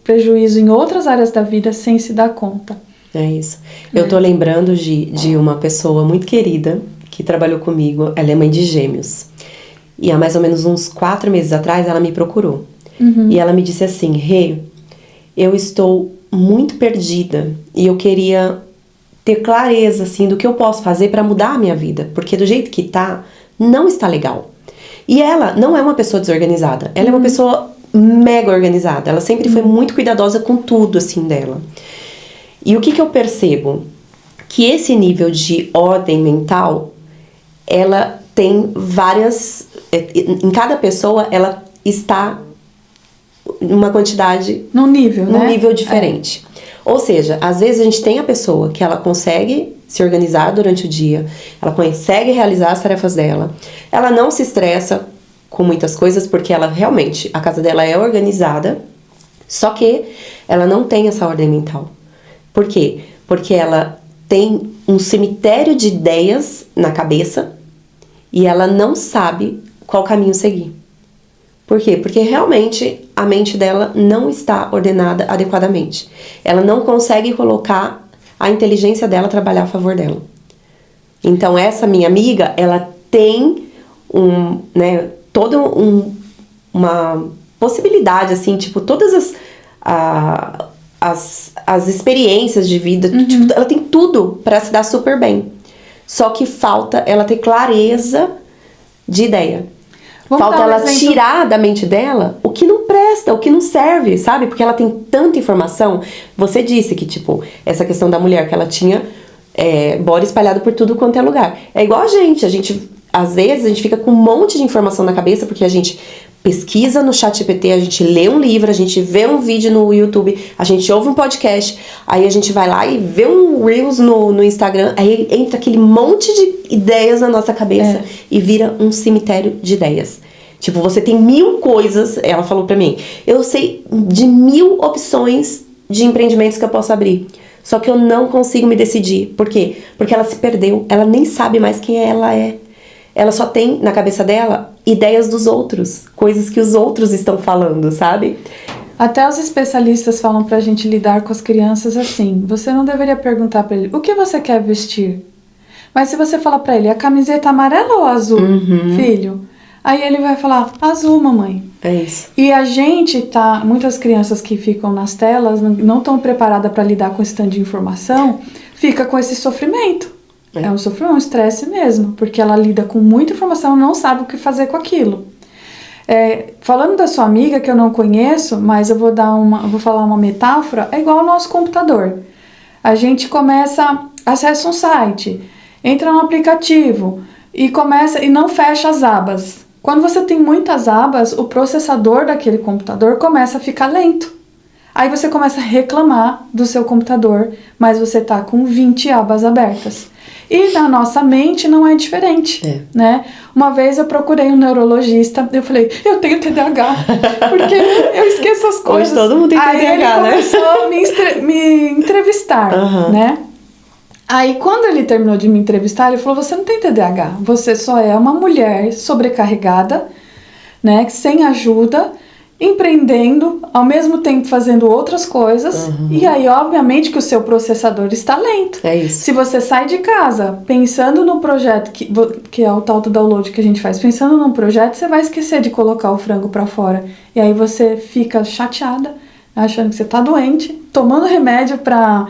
Speaker 1: prejuízo em outras áreas da vida sem se dar conta.
Speaker 2: É isso. Eu tô lembrando de uma pessoa muito querida que trabalhou comigo. Ela é mãe de gêmeos. E há mais ou menos uns 4 meses atrás ela me procurou. E ela me disse assim: Rê, eu estou muito perdida e eu queria ter clareza assim, do que eu posso fazer para mudar a minha vida. Porque do jeito que tá, não está legal. E ela não é uma pessoa desorganizada. Ela é uma pessoa mega organizada. Ela sempre foi muito cuidadosa com tudo assim dela. E o que eu percebo? Que esse nível de ordem mental, ela tem várias... Em cada pessoa, ela está numa quantidade...
Speaker 1: Num nível,
Speaker 2: num nível diferente. Ou seja, às vezes a gente tem a pessoa que ela consegue se organizar durante o dia, ela consegue realizar as tarefas dela, ela não se estressa com muitas coisas porque ela realmente, a casa dela é organizada, só que ela não tem essa ordem mental. Por quê? Porque ela tem um cemitério de ideias na cabeça e ela não sabe qual caminho seguir. Por quê? Porque realmente a mente dela não está ordenada adequadamente. Ela não consegue colocar a inteligência dela trabalhar a favor dela. Então essa minha amiga, ela tem toda uma possibilidade, assim, tipo, todas as experiências de vida, tipo, ela tem tudo pra se dar super bem. Só que falta ela ter clareza de ideia. Falta ela tirar da mente dela o que não presta, o que não serve, sabe? Porque ela tem tanta informação. Você disse que, tipo, essa questão da mulher, que ela tinha bora espalhado por tudo quanto é lugar. É igual a gente, às vezes, a gente fica com um monte de informação na cabeça, porque a gente pesquisa no ChatGPT, a gente lê um livro, a gente vê um vídeo no YouTube, a gente ouve um podcast, aí a gente vai lá e vê um Reels no Instagram, aí entra aquele monte de ideias na nossa cabeça e vira um cemitério de ideias. Tipo, você tem 1000 coisas, ela falou pra mim, eu sei de 1000 opções de empreendimentos que eu posso abrir, só que eu não consigo me decidir. Por quê? Porque ela se perdeu, ela nem sabe mais quem ela é. Ela só tem na cabeça dela ideias dos outros, coisas que os outros estão falando, sabe?
Speaker 1: Até os especialistas falam pra gente lidar com as crianças assim. Você não deveria perguntar pra ele, o que você quer vestir? Mas se você falar pra ele, a camiseta amarela ou azul, filho? Aí ele vai falar, azul, mamãe.
Speaker 2: É isso.
Speaker 1: E a gente muitas crianças que ficam nas telas, não estão preparadas pra lidar com esse tanto de informação, fica com esse sofrimento. É um sofrimento, um estresse mesmo, porque ela lida com muita informação e não sabe o que fazer com aquilo. Falando da sua amiga, que eu não conheço, mas eu vou falar uma metáfora, é igual ao nosso computador. A gente acessa um site, entra no aplicativo e não fecha as abas. Quando você tem muitas abas, o processador daquele computador começa a ficar lento. Aí você começa a reclamar do seu computador, mas você tá com 20 abas abertas. E na nossa mente não é diferente, né? Uma vez eu procurei um neurologista, eu falei, eu tenho TDAH, porque eu esqueço as coisas.
Speaker 2: Hoje todo mundo tem TDAH,
Speaker 1: né? Aí ele começou a me entrevistar, né? Aí quando ele terminou de me entrevistar, ele falou, você não tem TDAH, você só é uma mulher sobrecarregada, né? Sem ajuda, empreendendo, ao mesmo tempo fazendo outras coisas, e aí obviamente que o seu processador está lento.
Speaker 2: É isso.
Speaker 1: Se você sai de casa pensando no projeto, que é o tal do download que a gente faz, pensando num projeto, você vai esquecer de colocar o frango para fora, e aí você fica chateada, achando que você está doente, tomando remédio para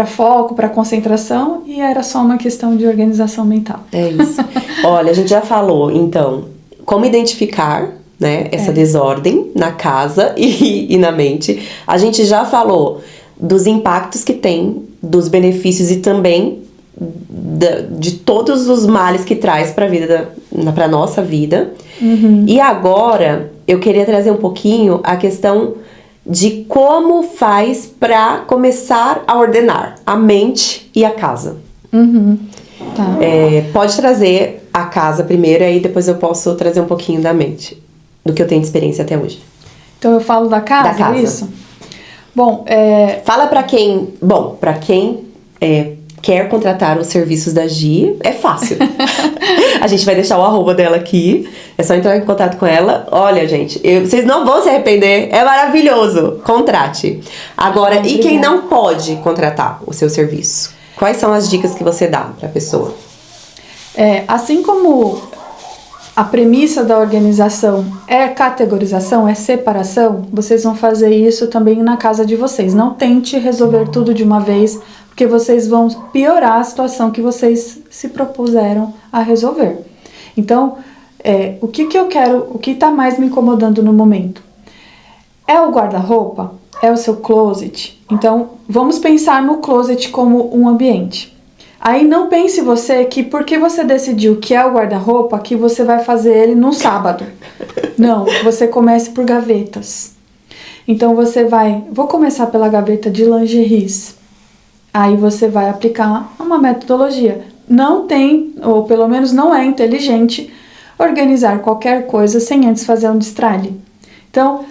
Speaker 1: foco, para concentração, e era só uma questão de organização mental.
Speaker 2: É isso. Olha, a gente já falou, então, como identificar, né, essa desordem na casa e na mente. A gente já falou dos impactos que tem, dos benefícios e também de todos os males que traz para nossa vida. E agora eu queria trazer um pouquinho a questão de como faz para começar a ordenar a mente e a casa.
Speaker 1: Tá.
Speaker 2: Pode trazer a casa primeiro, aí depois eu posso trazer um pouquinho da mente, do que eu tenho de experiência até hoje.
Speaker 1: Então eu falo da casa,
Speaker 2: Da casa.
Speaker 1: é isso? Bom,
Speaker 2: Fala pra quem quer contratar os serviços da Gi, é fácil. A gente vai deixar o arroba dela aqui, é só entrar em contato com ela. Olha, gente, vocês não vão se arrepender, é maravilhoso. Contrate. Agora, e quem não pode contratar o seu serviço? Quais são as dicas que você dá pra pessoa?
Speaker 1: assim como a premissa da organização é categorização, é separação, vocês vão fazer isso também na casa de vocês. Não tente resolver tudo de uma vez, porque vocês vão piorar a situação que vocês se propuseram a resolver. Então, o que eu quero, o que está mais me incomodando no momento? É o guarda-roupa? É o seu closet? Então, vamos pensar no closet como um ambiente. Aí não pense você que porque você decidiu que é o guarda-roupa, que você vai fazer ele no sábado. Não, você comece por gavetas. Então você vou começar pela gaveta de lingeries. Aí você vai aplicar uma metodologia. Não tem, ou pelo menos não é inteligente, organizar qualquer coisa sem antes fazer um destralhe. Então,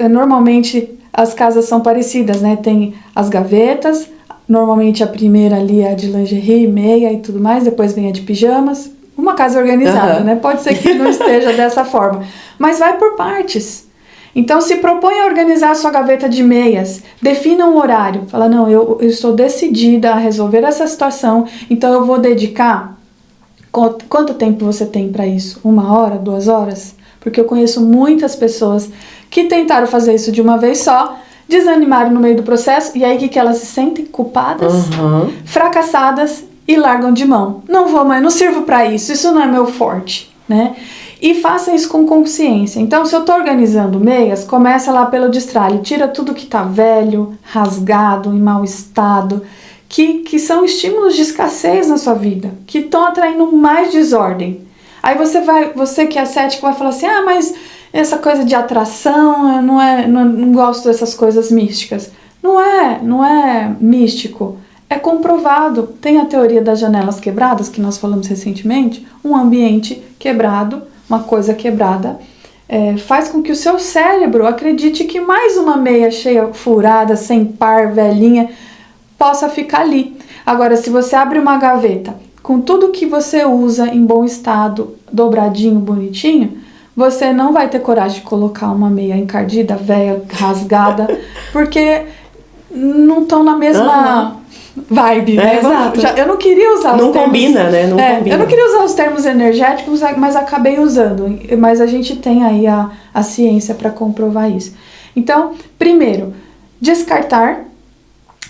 Speaker 1: normalmente as casas são parecidas, né? Tem as gavetas, normalmente a primeira ali é a de lingerie, meia e tudo mais, depois vem a de pijamas. Uma casa organizada, né? Pode ser que não esteja dessa forma, mas vai por partes. Então, se propõe a organizar a sua gaveta de meias, defina um horário. Fala, não, eu estou decidida a resolver essa situação, então eu vou dedicar... Quanto tempo você tem para isso? 1 hora, 2 horas? Porque eu conheço muitas pessoas que tentaram fazer isso de uma vez só, desanimaram no meio do processo, e aí que elas se sentem culpadas, fracassadas e largam de mão. Não vou mais, não sirvo para isso não é meu forte, né? E faça isso com consciência. Então, se eu estou organizando meias, começa lá pelo destralhe. Tira tudo que está velho, rasgado, em mau estado, que são estímulos de escassez na sua vida, que estão atraindo mais desordem. Aí você que é cético vai falar assim, mas essa coisa de atração, não gosto dessas coisas místicas. Não é místico. É comprovado. Tem a teoria das janelas quebradas, que nós falamos recentemente. Um ambiente quebrado, uma coisa quebrada, faz com que o seu cérebro acredite que mais uma meia cheia, furada, sem par, velhinha, possa ficar ali. Agora, se você abre uma gaveta com tudo que você usa em bom estado, dobradinho, bonitinho, você não vai ter coragem de colocar uma meia encardida, velha, rasgada, porque não estão na mesma... vibe, né?
Speaker 2: Exato.
Speaker 1: Eu não queria usar os termos...
Speaker 2: Não combina, né? Não combina.
Speaker 1: Eu não queria usar os termos energéticos, mas acabei usando. Mas a gente tem aí a ciência para comprovar isso. Então, primeiro, descartar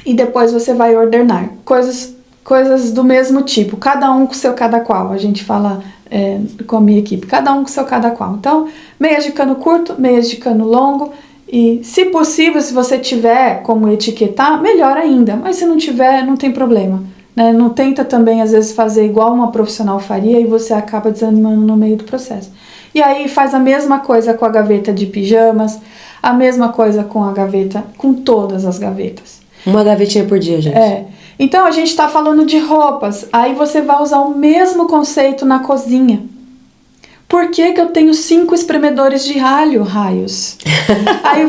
Speaker 1: e depois você vai ordenar. Coisas do mesmo tipo, cada um com seu cada qual. A gente fala com a minha equipe, cada um com seu cada qual. Então, meias de cano curto, meias de cano longo. E, se possível, se você tiver como etiquetar, melhor ainda. Mas se não tiver, não tem problema, né? Não tenta também, às vezes, fazer igual uma profissional faria e você acaba desanimando no meio do processo. E aí faz a mesma coisa com a gaveta de pijamas, a mesma coisa com a gaveta, com todas as gavetas.
Speaker 2: Uma gavetinha por dia, gente.
Speaker 1: Então, a gente está falando de roupas. Aí você vai usar o mesmo conceito na cozinha. Por que eu tenho 5 espremedores de raios? Aí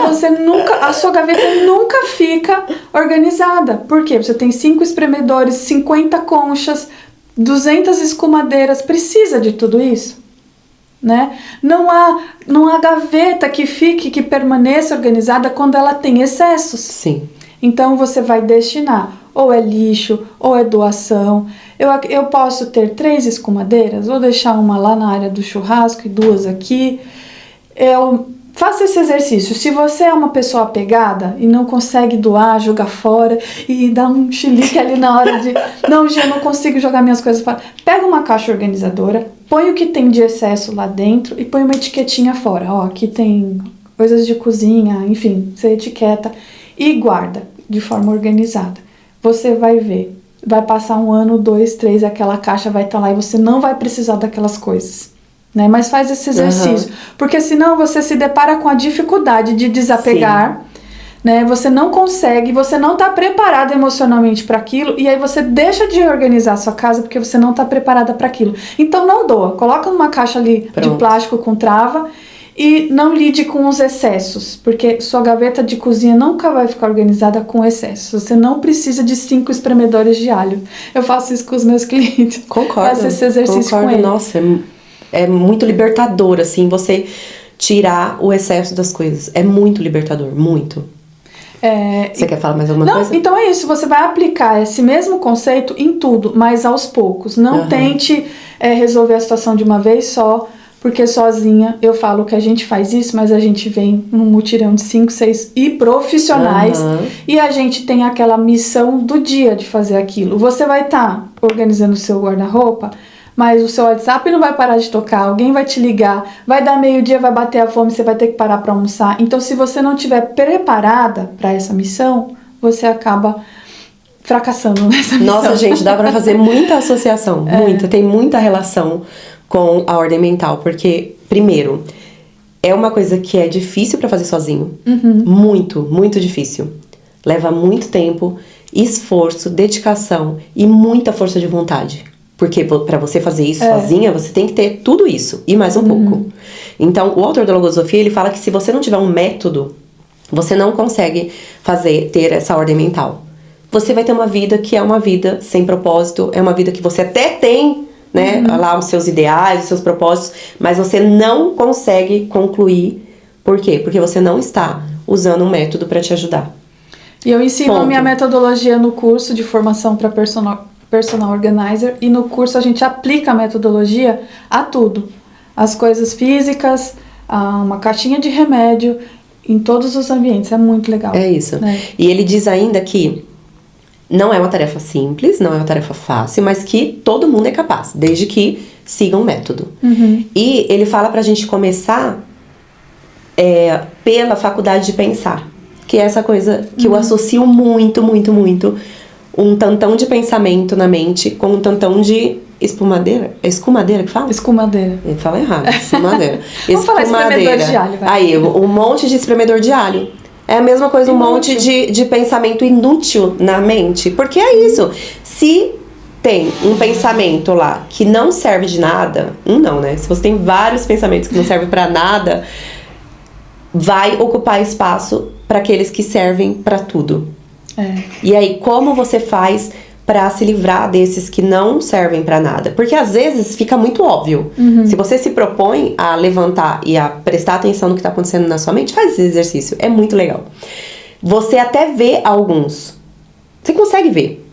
Speaker 1: a sua gaveta nunca fica organizada. Por quê? Você tem 5 espremedores, 50 conchas, 200 escumadeiras. Precisa de tudo isso? Né? Não há gaveta que permaneça organizada quando ela tem excessos.
Speaker 2: Sim.
Speaker 1: Então você vai destinar, ou é lixo, ou é doação. Eu posso ter 3 escumadeiras, vou deixar uma lá na área do churrasco e 2 aqui. Faça esse exercício. Se você é uma pessoa apegada e não consegue doar, jogar fora e dar um chilique ali na hora de... Não, Gia, eu não consigo jogar minhas coisas fora. Pega uma caixa organizadora, põe o que tem de excesso lá dentro e põe uma etiquetinha fora. Aqui tem coisas de cozinha, enfim, você etiqueta e guarda de forma organizada. Você vai ver, vai passar 1 ano, 2, 3, aquela caixa vai estar lá e você não vai precisar daquelas coisas, né? Mas faz esse exercício, porque senão você se depara com a dificuldade de desapegar, né? Você não consegue, você não está preparado emocionalmente para aquilo e aí você deixa de organizar a sua casa porque você não está preparada para aquilo. Então não doa, coloca numa caixa ali de plástico com trava. E não lide com os excessos, porque sua gaveta de cozinha nunca vai ficar organizada com excessos. Você não precisa de 5 espremedores de alho. Eu faço isso com os meus clientes.
Speaker 2: Concordo.
Speaker 1: Faço esse exercício com eles.
Speaker 2: Nossa, é muito libertador, assim, você tirar o excesso das coisas. É muito libertador, muito. Você quer falar mais alguma coisa?
Speaker 1: Então é isso. Você vai aplicar esse mesmo conceito em tudo, mas aos poucos. Não tente resolver a situação de uma vez só. Porque sozinha, eu falo que a gente faz isso, mas a gente vem num mutirão de 5, 6 e profissionais e a gente tem aquela missão do dia de fazer aquilo. Você vai estar organizando o seu guarda-roupa, mas o seu WhatsApp não vai parar de tocar, alguém vai te ligar, vai dar meio-dia, vai bater a fome, você vai ter que parar para almoçar. Então, se você não estiver preparada para essa missão, você acaba fracassando nessa missão.
Speaker 2: Nossa, gente, dá para fazer muita associação, muita, tem muita relação com a ordem mental, porque, primeiro, é uma coisa que é difícil pra fazer sozinho. Muito, muito difícil. Leva muito tempo, esforço, dedicação e muita força de vontade. Porque pra você fazer isso sozinha, você tem que ter tudo isso e mais um pouco. Então, o autor da logosofia, ele fala que se você não tiver um método, você não consegue ter essa ordem mental. Você vai ter uma vida que é uma vida sem propósito, é uma vida que você até tem, né, lá os seus ideais, os seus propósitos, mas você não consegue concluir. Por quê? Porque você não está usando um método para te ajudar.
Speaker 1: E eu ensino a
Speaker 2: Ponto.
Speaker 1: minha metodologia no curso de formação para personal organizer, e no curso a gente aplica a metodologia a tudo. As coisas físicas, uma caixinha de remédio, em todos os ambientes. É muito legal.
Speaker 2: É isso.
Speaker 1: Né?
Speaker 2: E ele diz ainda que não é uma tarefa simples, não é uma tarefa fácil, mas que todo mundo é capaz, desde que siga um método. E ele fala pra gente começar pela faculdade de pensar, que é essa coisa que eu associo muito, muito, muito, um tantão de pensamento na mente com um tantão de espumadeira. É escumadeira que fala?
Speaker 1: Escumadeira.
Speaker 2: Ele fala errado, espumadeira.
Speaker 1: Vamos falar espremedor de alho, vai.
Speaker 2: Aí, um monte de espremedor de alho. É a mesma coisa, um monte de pensamento inútil na mente. Porque é isso. Se tem um pensamento lá que não serve de nada, não, né? Se você tem vários pensamentos que não servem pra nada, vai ocupar espaço para aqueles que servem pra tudo. E aí, como você faz pra se livrar desses que não servem pra nada? Porque às vezes fica muito óbvio. Se você se propõe a levantar e a prestar atenção no que tá acontecendo na sua mente, faz esse exercício, é muito legal. Você até vê alguns. Você consegue ver.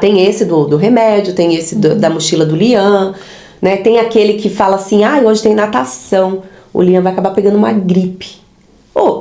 Speaker 2: Tem esse do remédio, tem esse da mochila do Liam, né? Tem aquele que fala assim, hoje tem natação, o Liam vai acabar pegando uma gripe.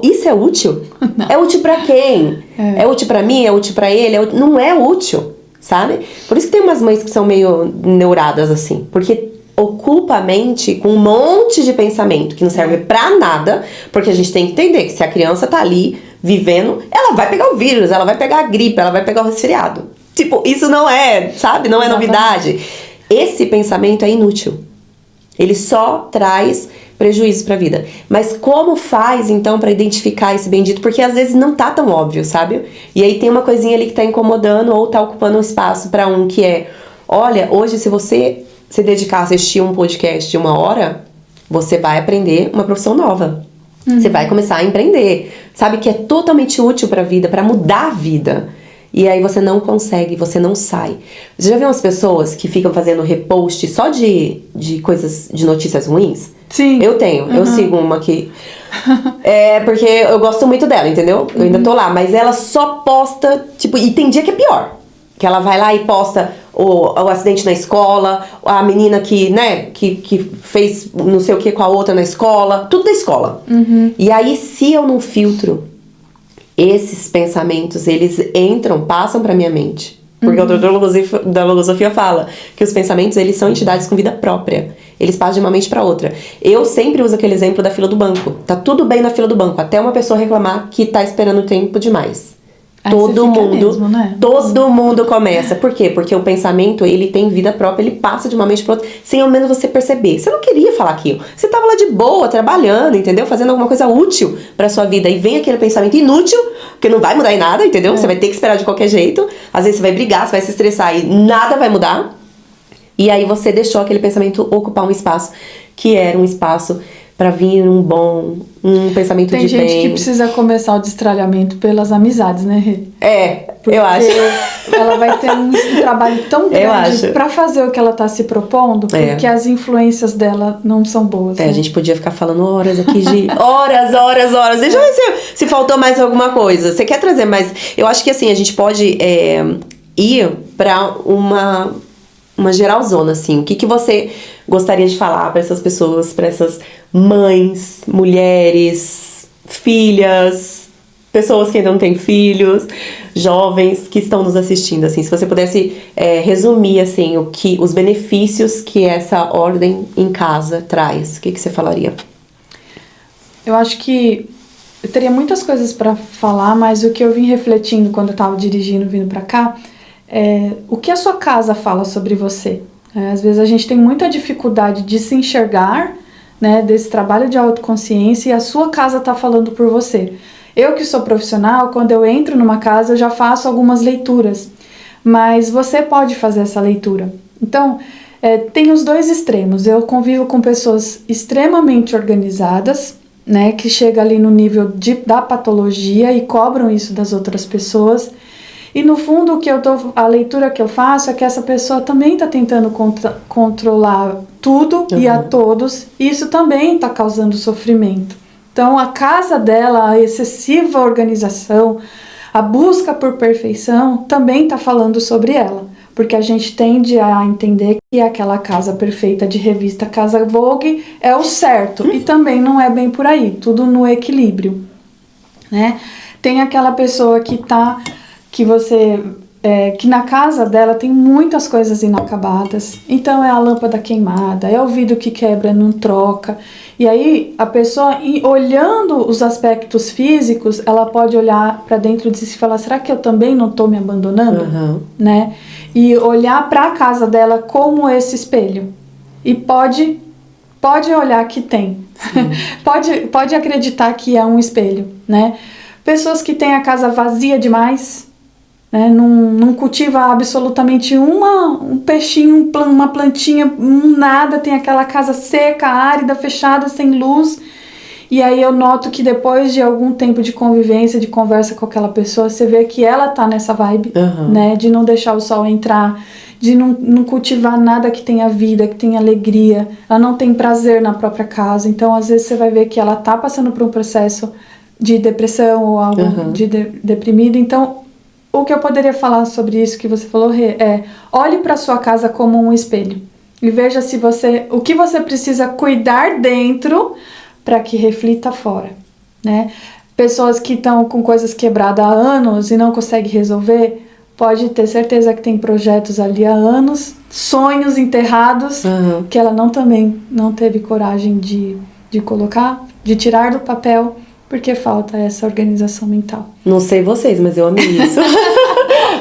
Speaker 2: Isso é útil? Não. É útil pra quem? É útil pra mim? É útil pra ele? Não é útil, sabe? Por isso que tem umas mães que são meio neuradas assim, porque ocupa a mente com um monte de pensamento que não serve pra nada, porque a gente tem que entender que se a criança tá ali vivendo, ela vai pegar o vírus, ela vai pegar a gripe, ela vai pegar o resfriado. Tipo, isso não é, sabe? Não é novidade. Esse pensamento é inútil. Ele só traz prejuízo pra vida. Mas como faz, então, pra identificar esse bendito? Porque às vezes não tá tão óbvio, sabe? E aí tem uma coisinha ali que tá incomodando ou tá ocupando um espaço pra um que é... Olha, hoje se você se dedicar a assistir um podcast de 1 hora, você vai aprender uma profissão nova. Você vai começar a empreender. Sabe? Que é totalmente útil pra vida, pra mudar a vida. E aí você não consegue, você não sai. Você já viu umas pessoas que ficam fazendo repost só de coisas, de notícias ruins?
Speaker 1: Sim.
Speaker 2: Eu tenho, eu sigo uma que... porque eu gosto muito dela, entendeu? Eu ainda tô lá, mas ela só posta, tipo... E tem dia que é pior. Que ela vai lá e posta o acidente na escola, a menina que, né, que fez não sei o que com a outra na escola. Tudo da escola. E aí, se eu não filtro... Esses pensamentos, eles passam pra minha mente. Porque o autor da logosofia fala que os pensamentos, eles são entidades com vida própria. Eles passam de uma mente pra outra. Eu sempre uso aquele exemplo da fila do banco. Tá tudo bem na fila do banco, até uma pessoa reclamar que tá esperando tempo demais. Todo mundo,
Speaker 1: mesmo, né?
Speaker 2: todo mundo começa. Por quê? Porque o pensamento, ele tem vida própria, ele passa de uma mente pra outra, sem ao menos você perceber. Você não queria falar aquilo. Você tava lá de boa, trabalhando, entendeu? Fazendo alguma coisa útil pra sua vida. E vem aquele pensamento inútil, que não vai mudar em nada, entendeu? Você vai ter que esperar de qualquer jeito. Às vezes você vai brigar, você vai se estressar e nada vai mudar. E aí você deixou aquele pensamento ocupar um espaço, que era um espaço pra vir um pensamento de bem.
Speaker 1: Tem gente que precisa começar o destralhamento pelas amizades, né, Rê?
Speaker 2: Eu acho.
Speaker 1: Ela vai ter um trabalho tão grande pra fazer o que ela tá se propondo, porque as influências dela não são boas. Né?
Speaker 2: A gente podia ficar falando horas aqui de... horas. Deixa eu ver se faltou mais alguma coisa. Você quer trazer mais... Eu acho que assim, a gente pode ir pra uma geralzona, assim. O que você gostaria de falar pra essas pessoas, pra essas mães, mulheres, filhas, pessoas que ainda não têm filhos, jovens que estão nos assistindo, assim, se você pudesse resumir, assim, os benefícios que essa ordem em casa traz, o que você falaria?
Speaker 1: Eu acho que eu teria muitas coisas pra falar, mas o que eu vim refletindo quando eu tava dirigindo, vindo pra cá, o que a sua casa fala sobre você. Às vezes a gente tem muita dificuldade de se enxergar, né, desse trabalho de autoconsciência e a sua casa está falando por você. Eu que sou profissional, quando eu entro numa casa, eu já faço algumas leituras, mas você pode fazer essa leitura. Então, tem os dois extremos. Eu convivo com pessoas extremamente organizadas, né, que chegam ali no nível da patologia e cobram isso das outras pessoas. E no fundo, a leitura que eu faço é que essa pessoa também está tentando controlar tudo e a todos, e isso também está causando sofrimento. Então, a casa dela, a excessiva organização, a busca por perfeição, também está falando sobre ela. Porque a gente tende a entender que aquela casa perfeita de revista Casa Vogue é o certo, e também não é bem por aí, tudo no equilíbrio, né? Tem aquela pessoa que na casa dela tem muitas coisas inacabadas, então é a lâmpada queimada, é o vidro que quebra, não troca, e aí a pessoa, olhando os aspectos físicos, ela pode olhar para dentro de si e falar, será que eu também não estou me abandonando? Né? E olhar para a casa dela como esse espelho, e pode olhar que tem, pode acreditar que é um espelho, né? Pessoas que têm a casa vazia demais, né, não cultiva absolutamente um peixinho, uma plantinha, nada, tem aquela casa seca, árida, fechada, sem luz. E aí eu noto que depois de algum tempo de convivência, de conversa com aquela pessoa, você vê que ela tá nessa vibe, né, de não deixar o sol entrar, de não cultivar nada que tenha vida, que tenha alegria, ela não tem prazer na própria casa. Então às vezes você vai ver que ela tá passando por um processo de depressão ou algo de deprimido. Então o que eu poderia falar sobre isso que você falou, Rê, olhe para sua casa como um espelho e veja o que você precisa cuidar dentro para que reflita fora, né? Pessoas que estão com coisas quebradas há anos e não conseguem resolver, pode ter certeza que tem projetos ali há anos, sonhos enterrados, que ela também não teve coragem de colocar, de tirar do papel, porque falta essa organização mental.
Speaker 2: Não sei vocês, mas eu amei isso.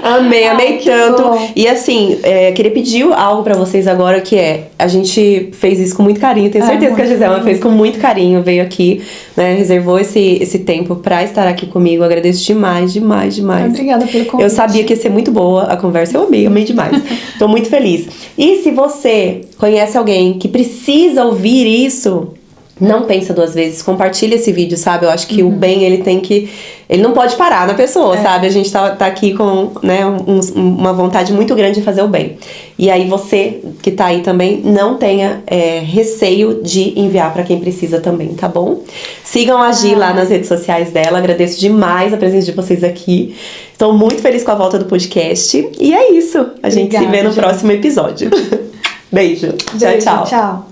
Speaker 2: Amei tanto.
Speaker 1: Bom.
Speaker 2: E assim, queria pedir algo pra vocês agora, que a gente fez isso com muito carinho. Tenho certeza que a Gisela fez com muito carinho. Veio aqui, né, reservou esse tempo pra estar aqui comigo. Agradeço demais.
Speaker 1: Obrigada pelo convite.
Speaker 2: Eu sabia que ia ser muito boa a conversa. Eu amei demais. Tô muito feliz. E se você conhece alguém que precisa ouvir isso, não pensa duas vezes, compartilha esse vídeo, sabe? Eu acho que o bem, ele não pode parar na pessoa, sabe? A gente tá aqui com, né, uma vontade muito grande de fazer o bem. E aí você que tá aí também, não tenha receio de enviar pra quem precisa também, tá bom? Sigam a Gi lá nas redes sociais dela, agradeço demais a presença de vocês aqui. Estou muito feliz com a volta do podcast. E é isso, a gente se vê no próximo episódio. Beijo. Tchau.
Speaker 1: Tchau.